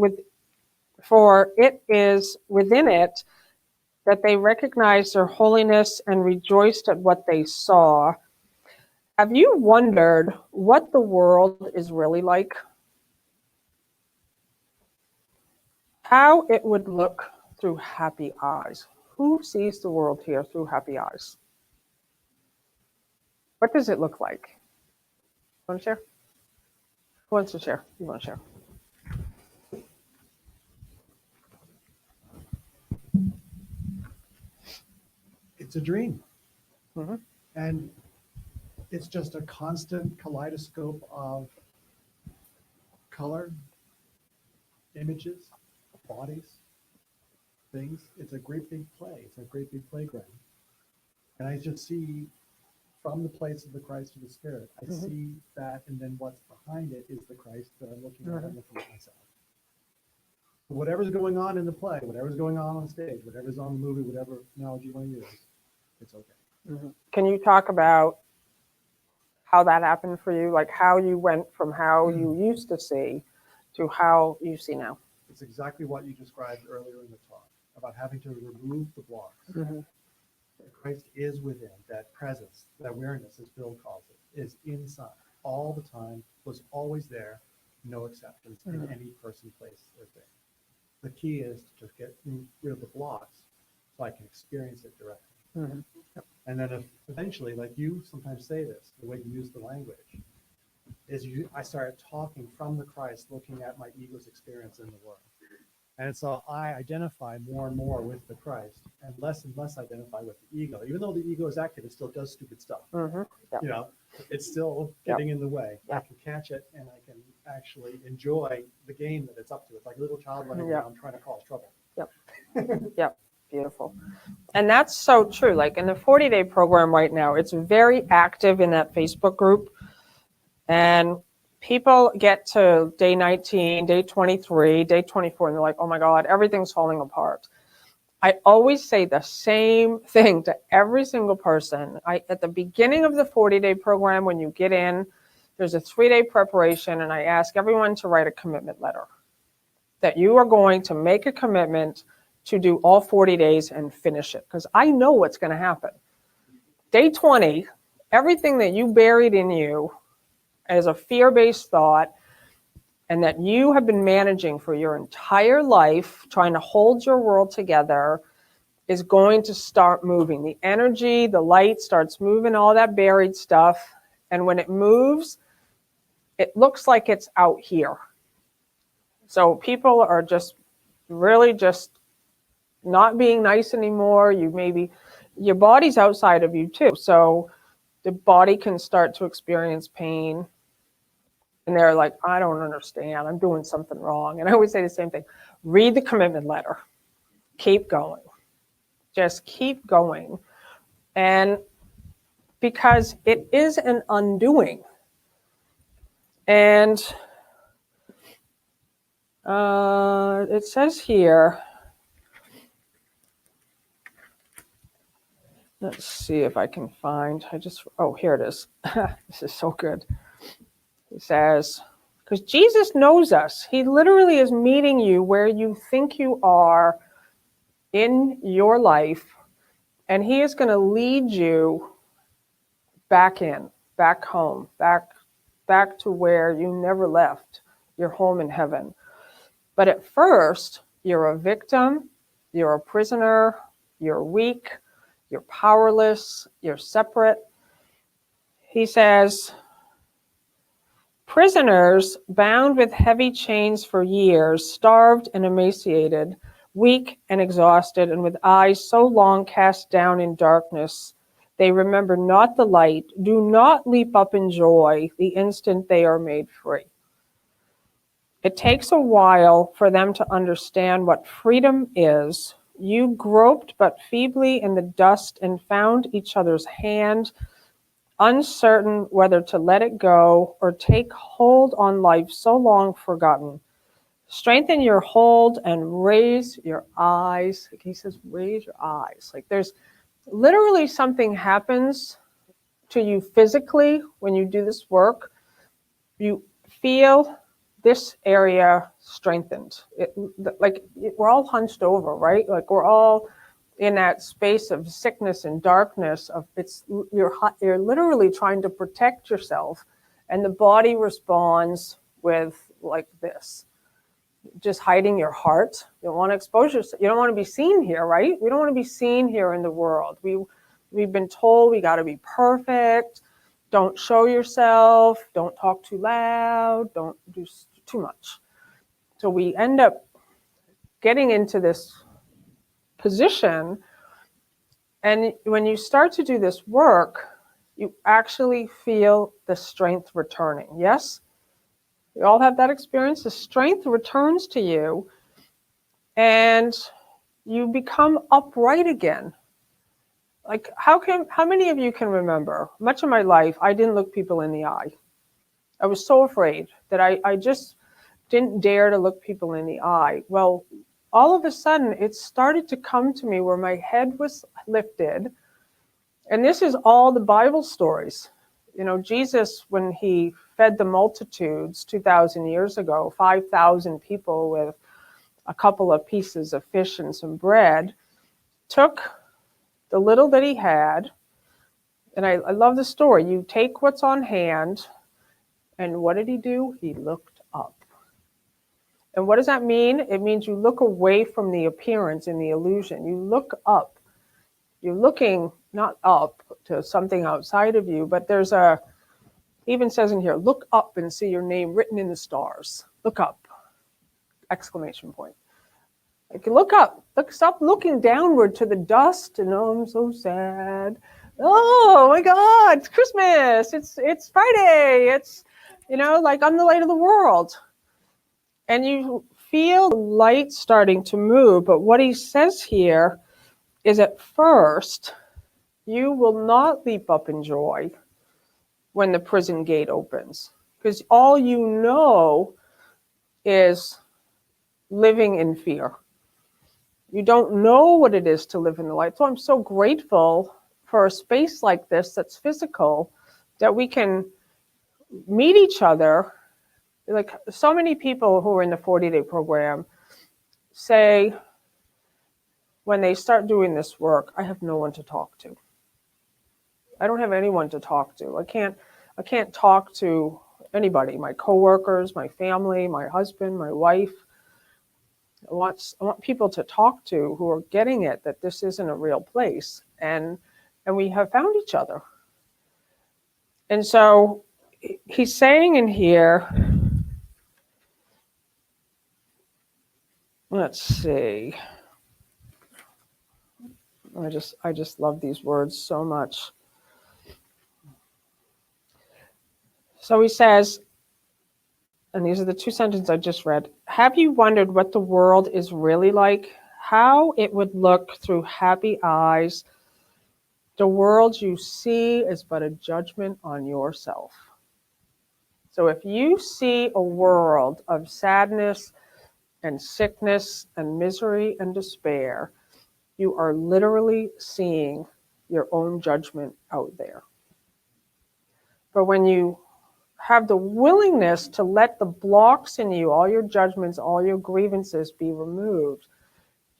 within it that they recognize their holiness and rejoiced at what they saw. Have you wondered what the world is really like? How it would look through happy eyes. Who sees the world here through happy eyes? What does it look like? Want to share? Who wants to share? You want to share? It's a dream. Mm-hmm. And it's just a constant kaleidoscope of color, images, bodies, things. It's a great big play. It's a great big playground. And I just see from the place of the Christ of the Spirit, I see that, and then what's behind it is the Christ that I'm looking at. I'm looking at myself. Whatever's going on in the play, whatever's going on stage, whatever's on the movie, whatever analogy you want to use, it's okay. Can you talk about how that happened for you? Like how you went from how you used to see to how you see now? It's exactly what you described earlier in the talk about having to remove the blocks. Christ is within, that presence, that awareness, as Bill calls it, is inside all the time, was always there, no exceptions in any person, place, or thing. The key is to just get rid of the blocks so I can experience it directly. And then eventually, like you sometimes say this, the way you use the language, is I started talking from the Christ, looking at my ego's experience in the world. And so I identify more and more with the Christ and less identify with the ego. Even though the ego is active, it still does stupid stuff. You know, it's still getting in the way. I can catch it and I can actually enjoy the game that it's up to. It's like a little child running around trying to cause trouble. Beautiful. And that's so true. Like in the 40-day program right now, it's very active in that Facebook group. And people get to day 19, day 23, day 24, and they're like, oh my God, everything's falling apart. I always say the same thing to every single person. At the beginning of the 40-day program, when you get in, there's a 3-day preparation, and I ask everyone to write a commitment letter that you are going to make a commitment to do all 40 days and finish it, because I know what's going to happen. Day 20, everything that you buried in you as a fear-based thought and that you have been managing for your entire life, trying to hold your world together, is going to start moving. The energy, the light starts moving, all that buried stuff. And when it moves, it looks like it's out here. So people are just really just not being nice anymore. Your body's outside of you too. So the body can start to experience pain. And they're like, I don't understand. I'm doing something wrong. And I always say the same thing. Read the commitment letter. Keep going. Just keep going. And because it is an undoing. And it says here, let's see if I can find, here it is. This is so good. He says, because Jesus knows us. He literally is meeting you where you think you are in your life, and he is going to lead you back in, back home, back to where you never left, your home in heaven. But at first, you're a victim, you're a prisoner, you're weak, you're powerless, you're separate. He says, prisoners bound with heavy chains for years, starved and emaciated, weak and exhausted, and with eyes so long cast down in darkness, they remember not the light, do not leap up in joy the instant they are made free. It takes a while for them to understand what freedom is. You groped but feebly in the dust and found each other's hand uncertain whether to let it go or take hold on life so long forgotten. Strengthen your hold and raise your eyes. He says, raise your eyes. Like there's literally something happens to you physically when you do this work. You feel this area strengthened. We're all hunched over, right? Like we're all in that space of sickness and darkness. You're literally trying to protect yourself, and the body responds with like this. Just hiding your heart. You don't want to expose yourself. You don't want to be seen here, right? We don't want to be seen here in the world. We've been told we got to be perfect. Don't show yourself. Don't talk too loud. Don't do too much. So we end up getting into this position. And when you start to do this work, you actually feel the strength returning. Yes? We all have that experience. The strength returns to you and you become upright again. Like how many of you can remember? Much of my life, I didn't look people in the eye. I was so afraid that I just didn't dare to look people in the eye. Well, all of a sudden it started to come to me where my head was lifted. And this is all the Bible stories. You know, Jesus, when he fed the multitudes 2,000 years ago, 5,000 people with a couple of pieces of fish and some bread, took the little that he had, and I love the story. You take what's on hand, and what did he do? He looked up. And what does that mean? It means you look away from the appearance and the illusion. You look up. You're looking not up to something outside of you, but there's even says in here, look up and see your name written in the stars. Look up, exclamation point. Like look up, stop looking downward to the dust and oh, I'm so sad. Oh my God, it's Christmas, it's Friday, it's, like I'm the light of the world. And you feel the light starting to move, but what he says here is at first, you will not leap up in joy when the prison gate opens, because all you know is living in fear. You don't know what it is to live in the light. So I'm so grateful for a space like this that's physical, that we can meet each other. Like so many people who are in the 40-day program say, when they start doing this work, I have no one to talk to. I don't have anyone to talk to. I can't talk to anybody, my coworkers, my family, my husband, my wife. I want people to talk to who are getting it, that this isn't a real place. And we have found each other. And so he's saying in here, let's see. I just love these words so much. So he says, and these are the two sentences I just read. Have you wondered what the world is really like? How it would look through happy eyes? The world you see is but a judgment on yourself. So if you see a world of sadness and sickness and misery and despair, you are literally seeing your own judgment out there. But when you have the willingness to let the blocks in you, all your judgments, all your grievances be removed,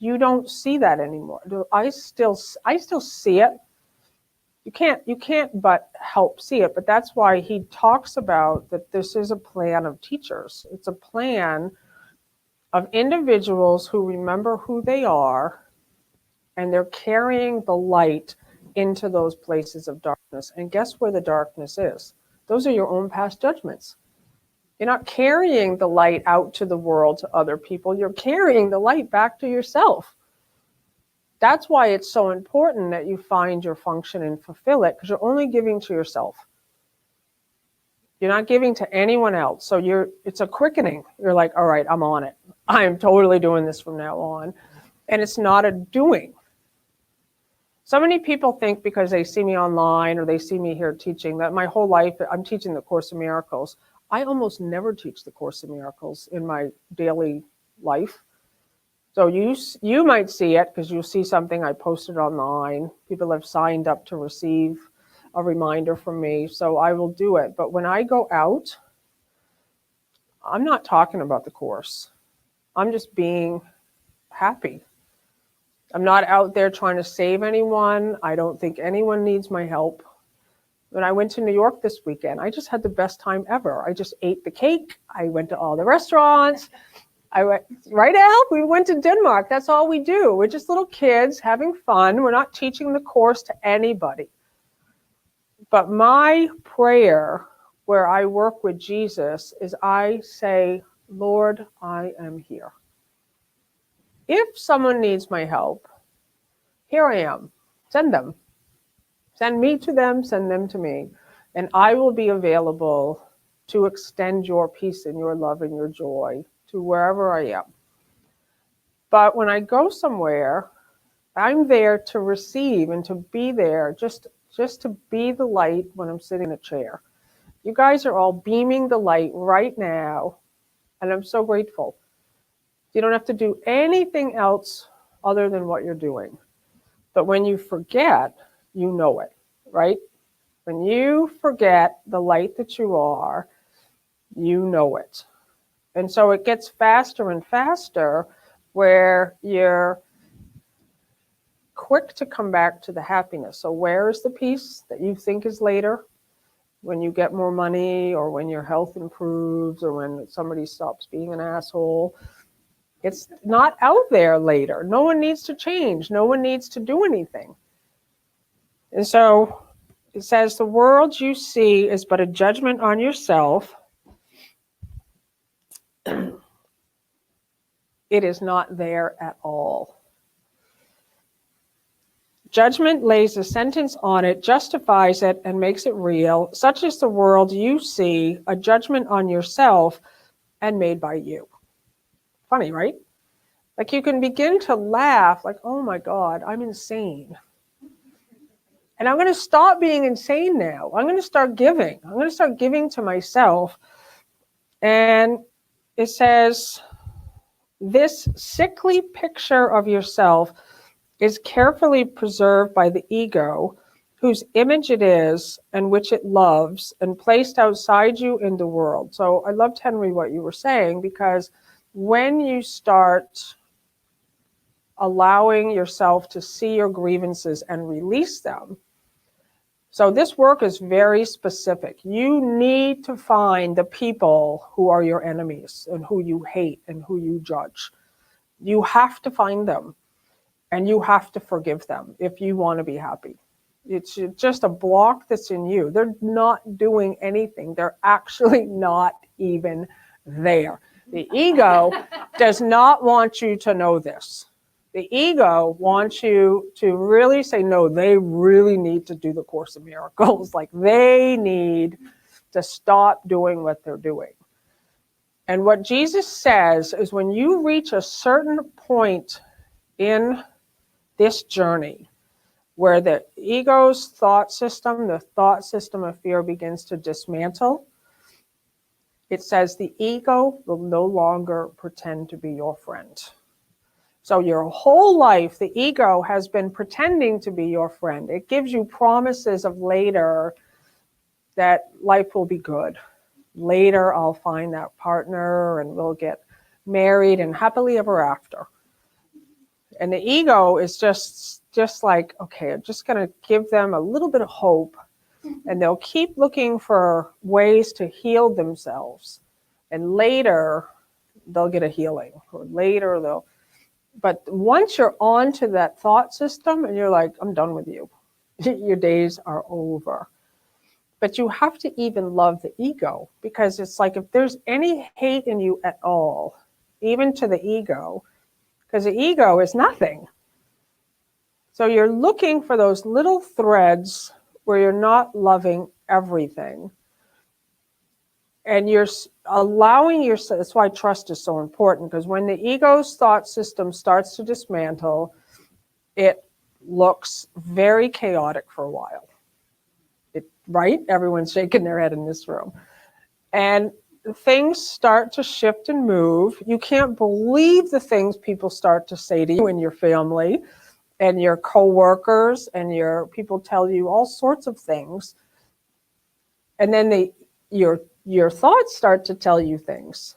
you don't see that anymore. I still see it. You can't but help see it. But that's why he talks about that this is a plan of teachers. It's a plan of individuals who remember who they are, and they're carrying the light into those places of darkness. And guess where the darkness is? Those are your own past judgments. You're not carrying the light out to the world, to other people. You're carrying the light back to yourself. That's why it's so important that you find your function and fulfill it, because you're only giving to yourself. You're not giving to anyone else. So it's a quickening. You're like, all right, I'm on it. I am totally doing this from now on. And it's not a doing. So many people think because they see me online or they see me here teaching that my whole life I'm teaching the Course in Miracles. I almost never teach the Course in Miracles in my daily life. So you might see it because you'll see something I posted online. People have signed up to receive a reminder from me, so I will do it. But when I go out, I'm not talking about the Course. I'm just being happy. I'm not out there trying to save anyone. I don't think anyone needs my help. When I went to New York this weekend, I just had the best time ever. I just ate the cake. I went to all the restaurants. I went, right, Al? We went to Denmark. That's all we do. We're just little kids having fun. We're not teaching the Course to anybody. But my prayer where I work with Jesus is I say, Lord, I am here. If someone needs my help, here I am. Send them. Send me to them, send them to me. And I will be available to extend your peace and your love and your joy to wherever I am. But when I go somewhere, I'm there to receive and to be there, just to be the light when I'm sitting in a chair. You guys are all beaming the light right now, and I'm so grateful. You don't have to do anything else other than what you're doing. But when you forget, you know it, right? When you forget the light that you are, you know it. And so it gets faster and faster where you're quick to come back to the happiness. So where is the peace that you think is later? When you get more money or when your health improves or when somebody stops being an asshole. It's not out there later. No one needs to change. No one needs to do anything. And so it says the world you see is but a judgment on yourself. It is not there at all. Judgment lays a sentence on it, justifies it, and makes it real. Such is the world you see, a judgment on yourself and made by you. Funny, right? Like you can begin to laugh like, oh my God, I'm insane. And I'm going to stop being insane now. I'm going to start giving. I'm going to start giving to myself. And it says, this sickly picture of yourself is carefully preserved by the ego, whose image it is and which it loves, and placed outside you in the world. So I loved, Henry, what you were saying, because when you start allowing yourself to see your grievances and release them, so this work is very specific. You need to find the people who are your enemies and who you hate and who you judge. You have to find them. And you have to forgive them if you want to be happy. It's just a block that's in you. They're not doing anything. They're actually not even there. The ego does not want you to know this. The ego wants you to really say, no, they really need to do the Course in Miracles. Like they need to stop doing what they're doing. And what Jesus says is when you reach a certain point in this journey where the ego's thought system, the thought system of fear begins to dismantle, it says the ego will no longer pretend to be your friend. So your whole life, the ego has been pretending to be your friend. It gives you promises of later that life will be good. Later, I'll find that partner and we'll get married and happily ever after. And the ego is just like, okay, I'm just going to give them a little bit of hope. And they'll keep looking for ways to heal themselves. And later, they'll get a healing. Or later, But once you're onto that thought system and you're like, I'm done with you. Your days are over. But you have to even love the ego. Because it's like if there's any hate in you at all, even to the ego, because the ego is nothing. So you're looking for those little threads where you're not loving everything. And you're allowing yourself, that's why trust is so important, because when the ego's thought system starts to dismantle, it looks very chaotic for a while. Right? Everyone's shaking their head in this room. And things start to shift and move. You can't believe the things people start to say to you and your family and your coworkers, and your people tell you all sorts of things. And then your thoughts start to tell you things.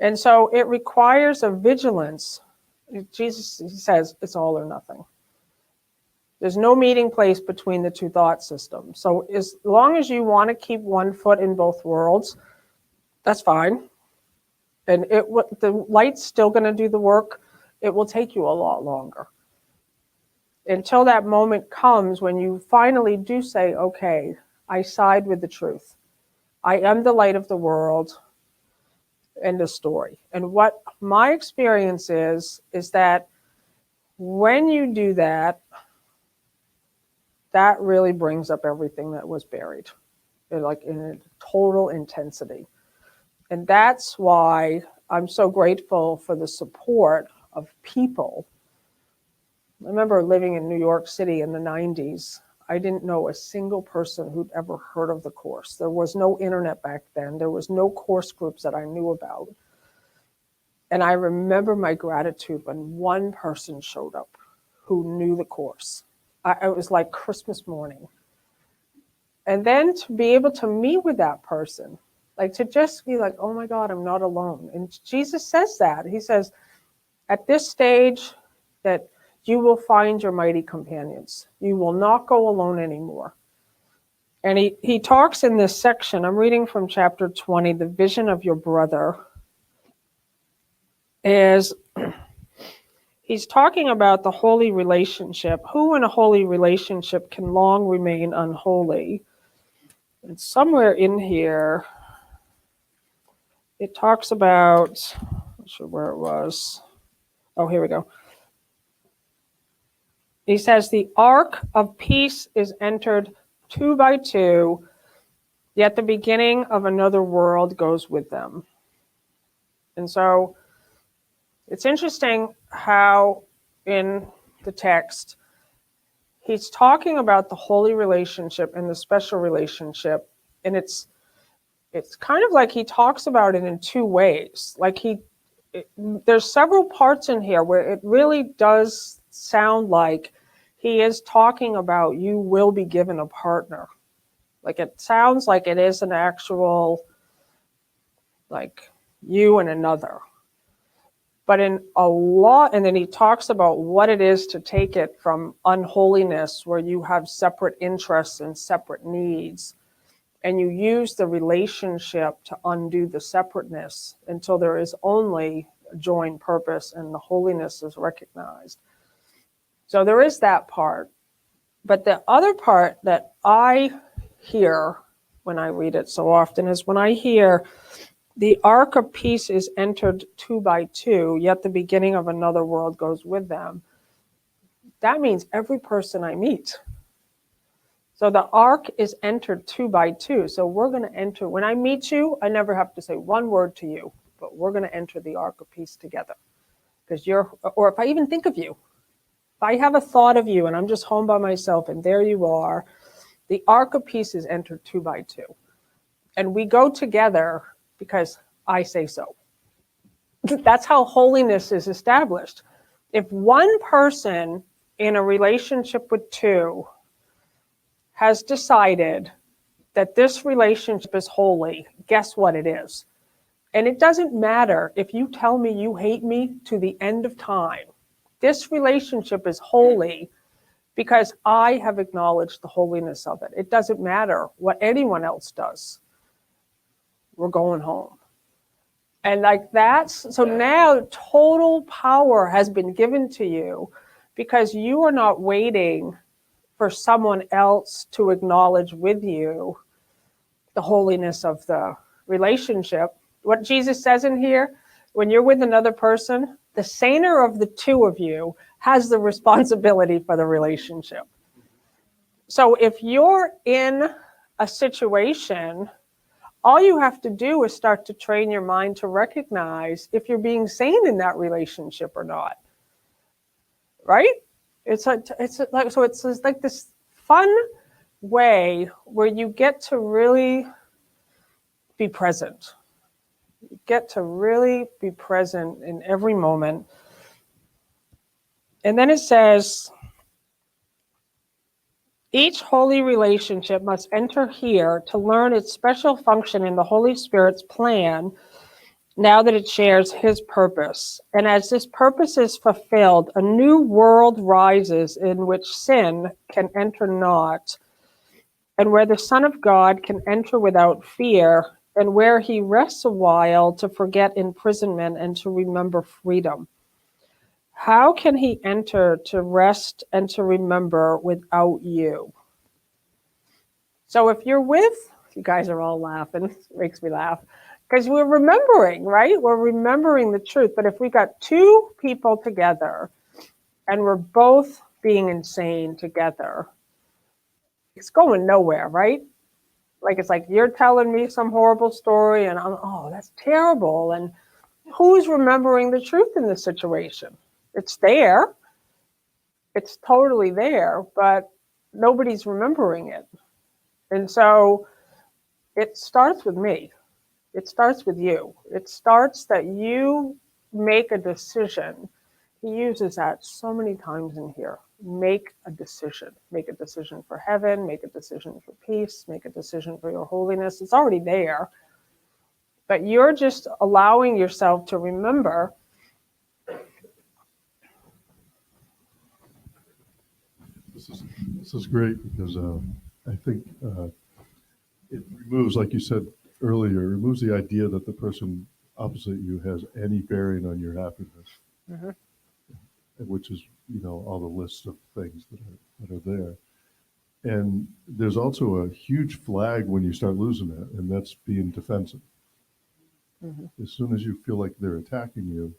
And so it requires a vigilance. Jesus, he says, it's all or nothing. There's no meeting place between the two thought systems. So as long as you want to keep one foot in both worlds, that's fine. And the light's still going to do the work. It will take you a lot longer. Until that moment comes when you finally do say, okay, I side with the truth. I am the light of the world. End of story. And what my experience is that when you do that, that really brings up everything that was buried, like in a total intensity. And that's why I'm so grateful for the support of people. I remember living in New York City in the 90s. I didn't know a single person who'd ever heard of the course. There was no internet back then. There was no course groups that I knew about. And I remember my gratitude when one person showed up who knew the course. It was like Christmas morning. And then to be able to meet with that person, like to just be like, oh my God, I'm not alone. And Jesus says that. He says, at this stage, that you will find your mighty companions. You will not go alone anymore. And he talks in this section, I'm reading from chapter 20, the vision of your brother, is he's talking about the holy relationship. Who in a holy relationship can long remain unholy? And somewhere in here, it talks about, I'm not sure where it was. Oh, here we go. He says, the ark of peace is entered 2 by 2, yet the beginning of another world goes with them. And so it's interesting how in the text, he's talking about the holy relationship and the special relationship. And it's kind of like he talks about it in 2 ways. Like there's several parts in here where it really does sound like he is talking about you will be given a partner. Like it sounds like it is an actual, like you and another. But in a lot, and then he talks about what it is to take it from unholiness, where you have separate interests and separate needs, and you use the relationship to undo the separateness until there is only a joined purpose and the holiness is recognized. So there is that part. But the other part that I hear when I read it so often is when I hear the ark of peace is entered 2 by 2, yet the beginning of another world goes with them. That means every person I meet. So the ark is entered 2 by 2. So we're going to enter, when I meet you, I never have to say one word to you, but we're going to enter the ark of peace together. Because or if I even think of you, if I have a thought of you and I'm just home by myself and there you are, the ark of peace is entered 2 by 2. And we go together because I say so. That's how holiness is established. If one person in a relationship with 2 has decided that this relationship is holy, guess what it is? And it doesn't matter if you tell me you hate me to the end of time. This relationship is holy because I have acknowledged the holiness of it. It doesn't matter what anyone else does. We're going home. And like that's, so now total power has been given to you because you are not waiting for someone else to acknowledge with you the holiness of the relationship. What Jesus says in here, when you're with another person, the saner of the 2 of you has the responsibility for the relationship. So if you're in a situation, all you have to do is start to train your mind to recognize if you're being sane in that relationship or not. Right? It's like this fun way where you get to really be present. You get to really be present in every moment. And then it says, each holy relationship must enter here to learn its special function in the Holy Spirit's plan now that it shares his purpose. And as this purpose is fulfilled, a new world rises in which sin can enter not, and where the Son of God can enter without fear, and where he rests a while to forget imprisonment and to remember freedom. How can he enter to rest and to remember without you? So if you're with, you guys are all laughing, it makes me laugh, because we're remembering, right? We're remembering the truth. But if we got two people together and we're both being insane together, it's going nowhere, right? Like, it's like you're telling me some horrible story and I'm, oh, that's terrible. And who's remembering the truth in this situation? It's there. It's totally there, but nobody's remembering it. And so it starts with me. It starts with you. It starts that you make a decision. He uses that so many times in here. Make a decision. Make a decision for heaven. Make a decision for peace. Make a decision for your holiness. It's already there. But you're just allowing yourself to remember. This is great because I think it removes, like you said earlier, removes the idea that the person opposite you has any bearing on your happiness, which is, all the lists of things that are there. And there's also a huge flag when you start losing it, and that's being defensive. As soon as you feel like they're attacking you,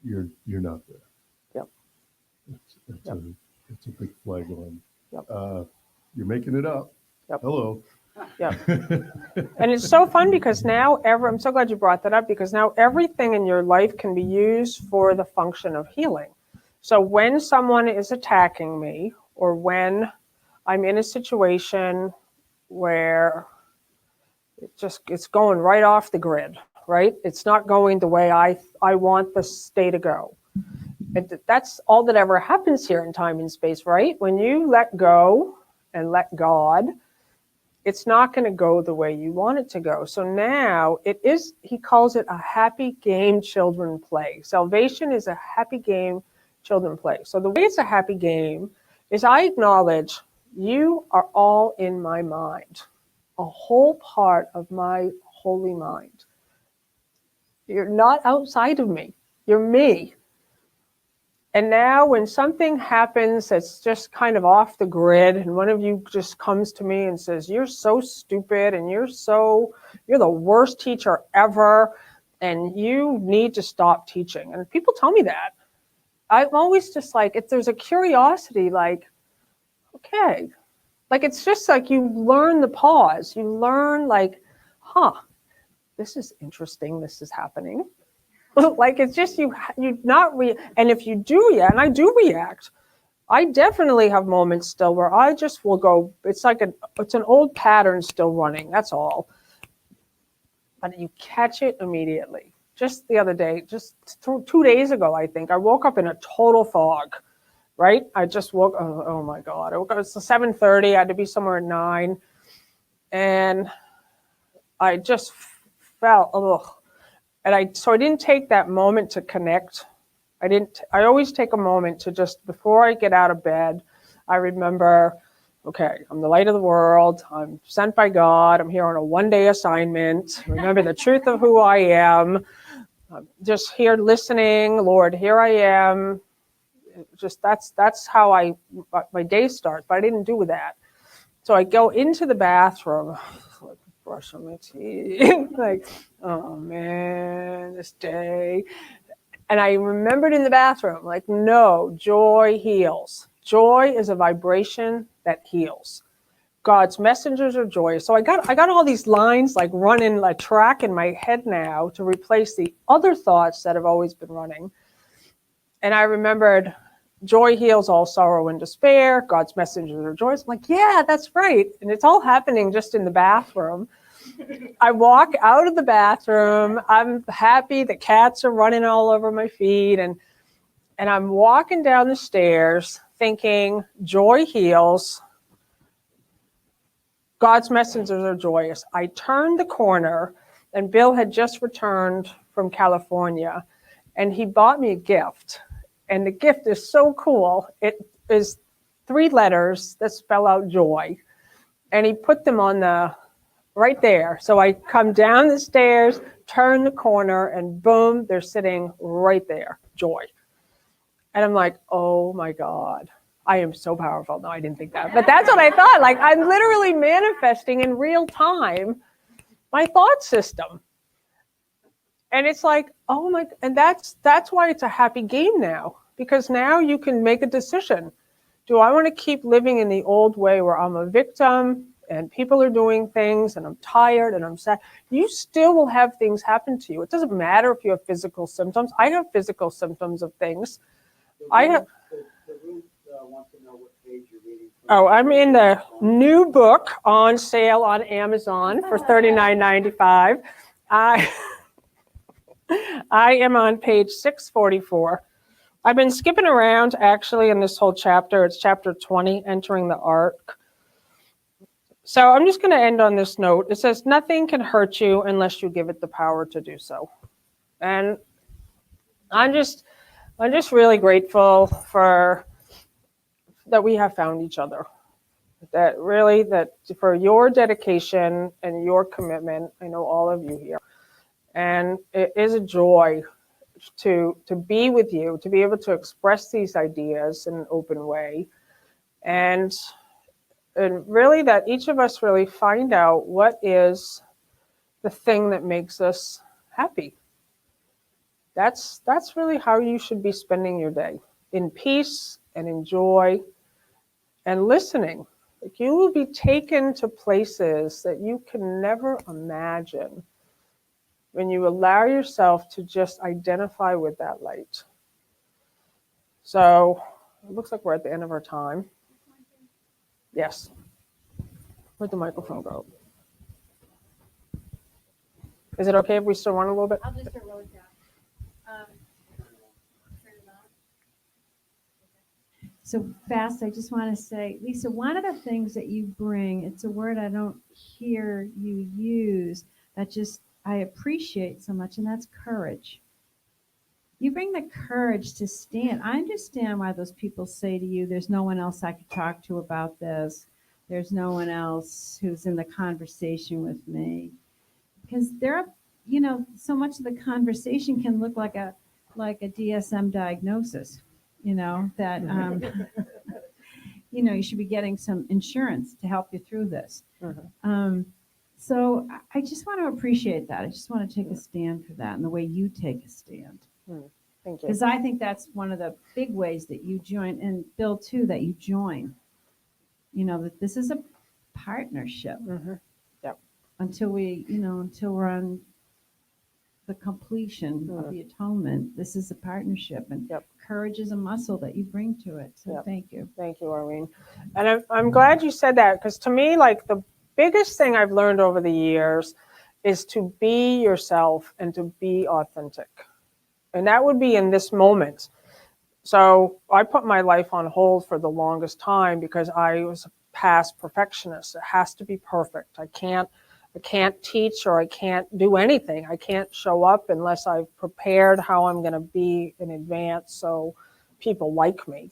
you're not there. Yep. It's a big flag on. Yep. You're making it up. Yep. Hello. Yeah. And it's so fun because now I'm so glad you brought that up, because now everything in your life can be used for the function of healing. So when someone is attacking me, or when I'm in a situation where it's going right off the grid, right? It's not going the way I want this day to go. That's all that ever happens here in time and space, right? When you let go and let God, it's not going to go the way you want it to go. So now he calls it a happy game children play. Salvation is a happy game children play. So the way it's a happy game is I acknowledge you are all in my mind, a whole part of my holy mind. You're not outside of me. You're me. And now when something happens that's just kind of off the grid, and one of you just comes to me and says, you're so stupid and you're the worst teacher ever and you need to stop teaching. And people tell me that. I'm always just like, if there's a curiosity, like, okay. Like, it's just like you learn the pause. You learn like, this is interesting. This is happening. Like, it's just you not and if you do react, and I do react, I definitely have moments still where I just will go, it's an old pattern still running, that's all. But you catch it immediately. Just the other day, just 2 days ago, I think, I woke up in a total fog, right? I just woke, oh my God. I woke up, it's 7:30, I had to be somewhere at 9. And I just felt, so I didn't take that moment to connect. I always take a moment to just, before I get out of bed, I remember, okay, I'm the light of the world. I'm sent by God. I'm here on a one-day assignment. Remember the truth of who I am. I'm just here listening. Lord, here I am. Just that's how my day starts. But I didn't do that. So I go into the bathroom, brushing my teeth, like, oh man, this day. And I remembered in the bathroom, like, no, joy heals. Joy is a vibration that heals. God's messengers are joyous. So I got all these lines like running like track in my head now to replace the other thoughts that have always been running. And I remembered, joy heals all sorrow and despair. God's messengers are joyous. I'm like, yeah, that's right. And it's all happening just in the bathroom. I walk out of the bathroom. I'm happy. The cats are running all over my feet. And I'm walking down the stairs thinking, joy heals. God's messengers are joyous. I turned the corner, and Bill had just returned from California, and he bought me a gift. And the gift is so cool. It is 3 letters that spell out joy. And he put them on right there. So I come down the stairs, turn the corner, and boom, they're sitting right there, joy. And I'm like, oh my God, I am so powerful. No, I didn't think that. But that's what I thought. Like, I'm literally manifesting in real time my thought system. And it's like, oh my, and that's why it's a happy game now. Because now you can make a decision. Do I want to keep living in the old way where I'm a victim and people are doing things and I'm tired and I'm sad? You still will have things happen to you. It doesn't matter if you have physical symptoms. I have physical symptoms of things. I have. The room wants to know what page you're reading from. Oh, I'm in the new book on sale on Amazon for $39.95. I am on page 644. I've been skipping around actually in this whole chapter. It's chapter 20, entering the ark. So I'm just going to end on this note. It says, nothing can hurt you unless you give it the power to do so. And I'm just really grateful for that we have found each other. That for your dedication and your commitment. I know all of you here. And it is a joy to be with you, to be able to express these ideas in an open way. And really that each of us really find out what is the thing that makes us happy. That's really how you should be spending your day, in peace and in joy and listening. Like, you will be taken to places that you can never imagine when you allow yourself to just identify with that light. So it looks like we're at the end of our time. Yes. Where'd the microphone go? Is it okay if we still run a little bit? I'll just roll it down. So fast, I just want to say, Lisa, one of the things that you bring, it's a word I don't hear you use, that just I appreciate so much, and that's courage. You bring the courage to stand. I understand why those people say to you, there's no one else I could talk to about this. There's no one else who's in the conversation with me. Because so much of the conversation can look like a DSM diagnosis, that, you should be getting some insurance to help you through this. Mm-hmm. So I just want to appreciate that. I just want to take a stand for that and the way you take a stand. Thank you. Because I think that's one of the big ways that you join, and Bill too, that you join. That this is a partnership. Mm-hmm. Yep. Until we're on the completion of the atonement, this is a partnership, and courage is a muscle that you bring to it. So thank you. Thank you, Arlene. And I'm glad you said that, because to me, like, the biggest thing I've learned over the years is to be yourself and to be authentic. And that would be in this moment. So I put my life on hold for the longest time because I was a past perfectionist. It has to be perfect. I can't teach, or I can't do anything. I can't show up unless I've prepared how I'm going to be in advance so people like me.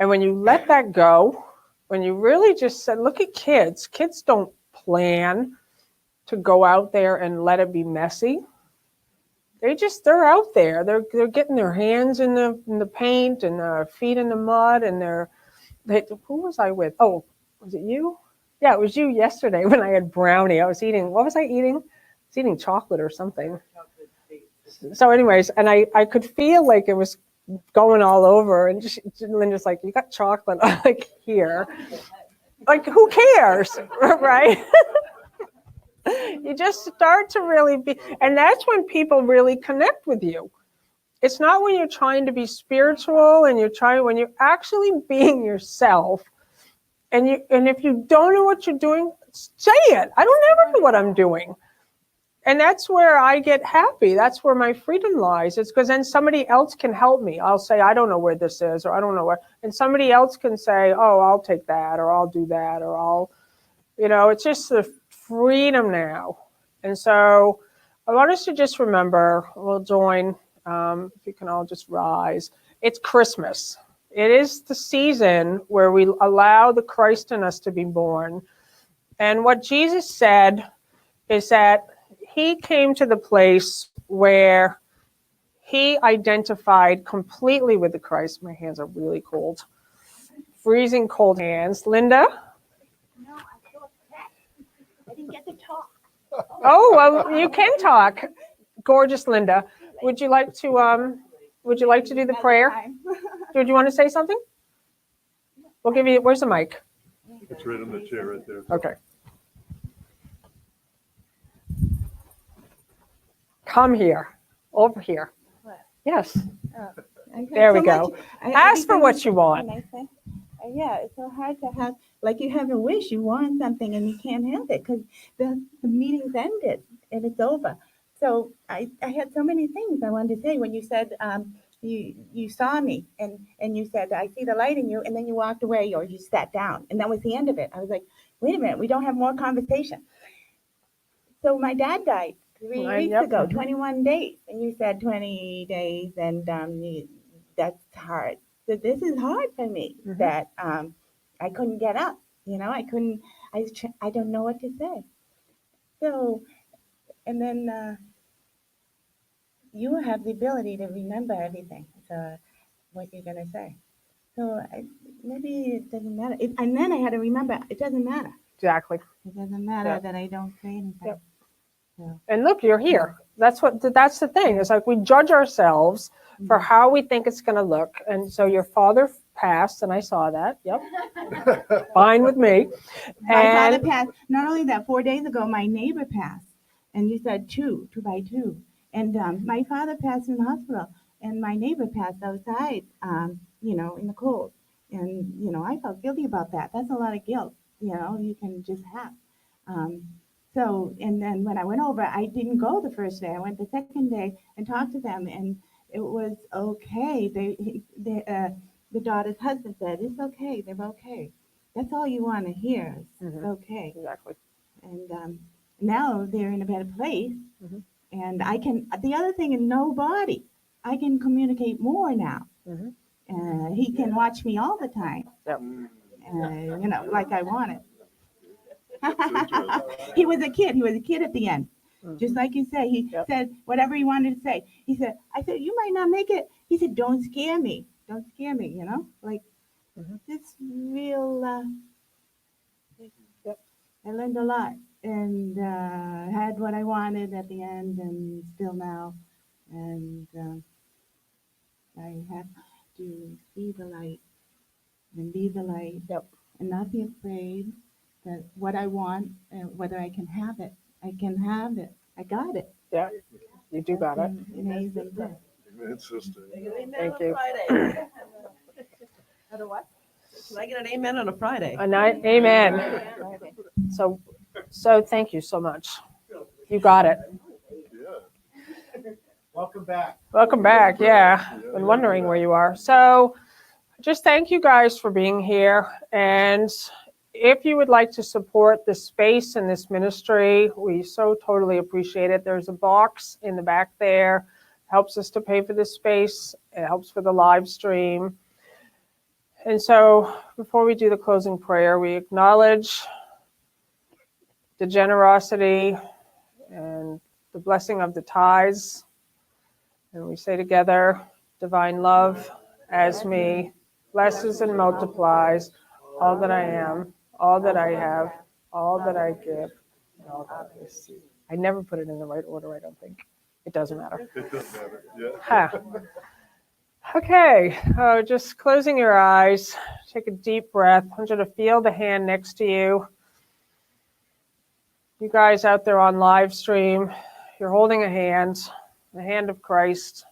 And when you let that go, when you really just said, look at kids. Kids don't plan to go out there and let it be messy. They're out there. They're getting their hands in the paint and their feet in the mud, and who was I with? Oh, was it you? Yeah, it was you yesterday when I had brownie. What was I eating? I was eating chocolate or something. So anyways, and I could feel like it was going all over, and Linda's like, you got chocolate? I'm like, here. Like, who cares, right? You just start to really be, and that's when people really connect with you. It's not when you're trying to be spiritual and when you're actually being yourself. And if you don't know what you're doing, say it. I don't ever know what I'm doing. And that's where I get happy. That's where my freedom lies. It's because then somebody else can help me. I'll say, I don't know where this is, or I don't know where. And somebody else can say, oh, I'll take that, or I'll do that, or it's just the freedom now. And so I want us to just remember, we'll join, if you can all just rise. It's Christmas. It is the season where we allow the Christ in us to be born. And what Jesus said is that he came to the place where he identified completely with the Christ. My hands are really cold. Freezing cold hands. Linda? No, I didn't get to talk. Oh, well, you can talk. Gorgeous Linda. Would you like to do the prayer? Do you want to say something? We'll give you, where's the mic? It's right in the chair right there. Okay. Come here. Over here. What? Yes. I There we so go. much- Ask for every what time- you want. Can I say? Yeah, it's so hard to have, like you have a wish, you want something and you can't have it because the meeting's ended and it's over. So I had so many things I wanted to say when you said you saw me and you said, I see the light in you, and then you walked away or you sat down and that was the end of it. I was like, wait a minute, we don't have more conversation. So my dad died 3 weeks Yep. ago, 21 days, and you said 20 days, and that's hard. So this is hard for me that I couldn't get up. I don't know what to say. So, and then you have the ability to remember everything. So what you're gonna say. So maybe it doesn't matter. And then I had to remember it doesn't matter. Exactly. It doesn't matter Yep. that I don't say anything. Yep. So. And look, you're here. That's the thing. It's like we judge ourselves for how we think it's going to look. And so your father passed, and I saw that. Yep. Fine with me. My father And passed. Not only that, 4 days ago, my neighbor passed, and you said two by two. And my father passed in the hospital, and my neighbor passed outside, in the cold. And I felt guilty about that. That's a lot of guilt. You can just have. So, and then when I went over, I didn't go the first day. I went the second day and talked to them, and it was okay. The daughter's husband said, "It's okay. They're okay." That's all you want to hear. It's okay. exactly. And now they're in a better place, Mhm. and I can. The other thing is nobody. I can communicate more now. Mhm. He can watch me all the time. Yep. Like I wanted. That's interesting. He was a kid. He was a kid at the end. Just like you say, he Yep. said whatever he wanted to say. He said, I said, you might not make it. He said, don't scare me. Don't scare me, like this real, Yep. I learned a lot and had what I wanted at the end and still now. And I have to see the light and be the light Yep. and not be afraid that what I want, whether I can have it, I can have it. I got it. Yeah. You do got it. An amazing thing. Amen, sister. Thank you. Can I get an amen on a Friday? Amen. So thank you so much. You got it. Yeah. Welcome back. Welcome back. Yeah. Been wondering where you are. So just thank you guys for being here. And if you would like to support this space and this ministry, we so totally appreciate it. There's a box in the back there. Helps us to pay for this space. It helps for the live stream. And so before we do the closing prayer, we acknowledge the generosity and the blessing of the tithes. And we say together, divine love as me blesses and multiplies all that I am, all that I have, all that I give, and all that I receive. I never put it in the right order, I don't think. It doesn't matter. It doesn't matter. Yeah. Huh. Okay, just closing your eyes. Take a deep breath. I want you to feel the hand next to you. You guys out there on live stream, you're holding a hand, the hand of Christ.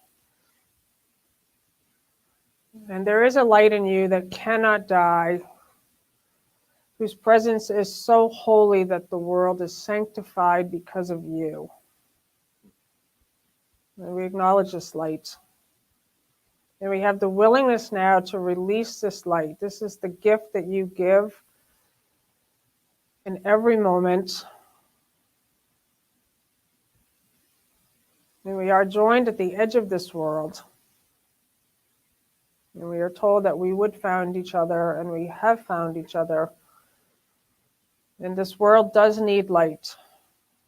And there is a light in you that cannot die, whose presence is so holy that the world is sanctified because of you. And we acknowledge this light. And we have the willingness now to release this light. This is the gift that you give in every moment. And we are joined at the edge of this world. And we are told that we would find each other, and we have found each other. And this world does need light.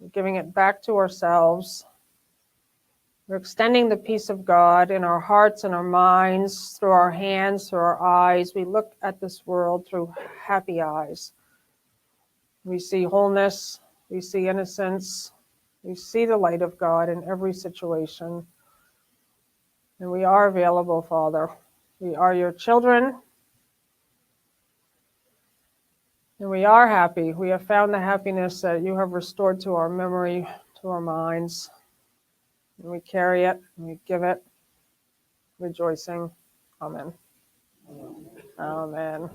We're giving it back to ourselves. We're extending the peace of God in our hearts and our minds, through our hands, through our eyes. We look at this world through happy eyes. We see wholeness. We see innocence. We see the light of God in every situation. And we are available, Father. We are your children. And we are happy. We have found the happiness that you have restored to our memory, to our minds. And we carry it, and we give it, rejoicing. Amen. Amen.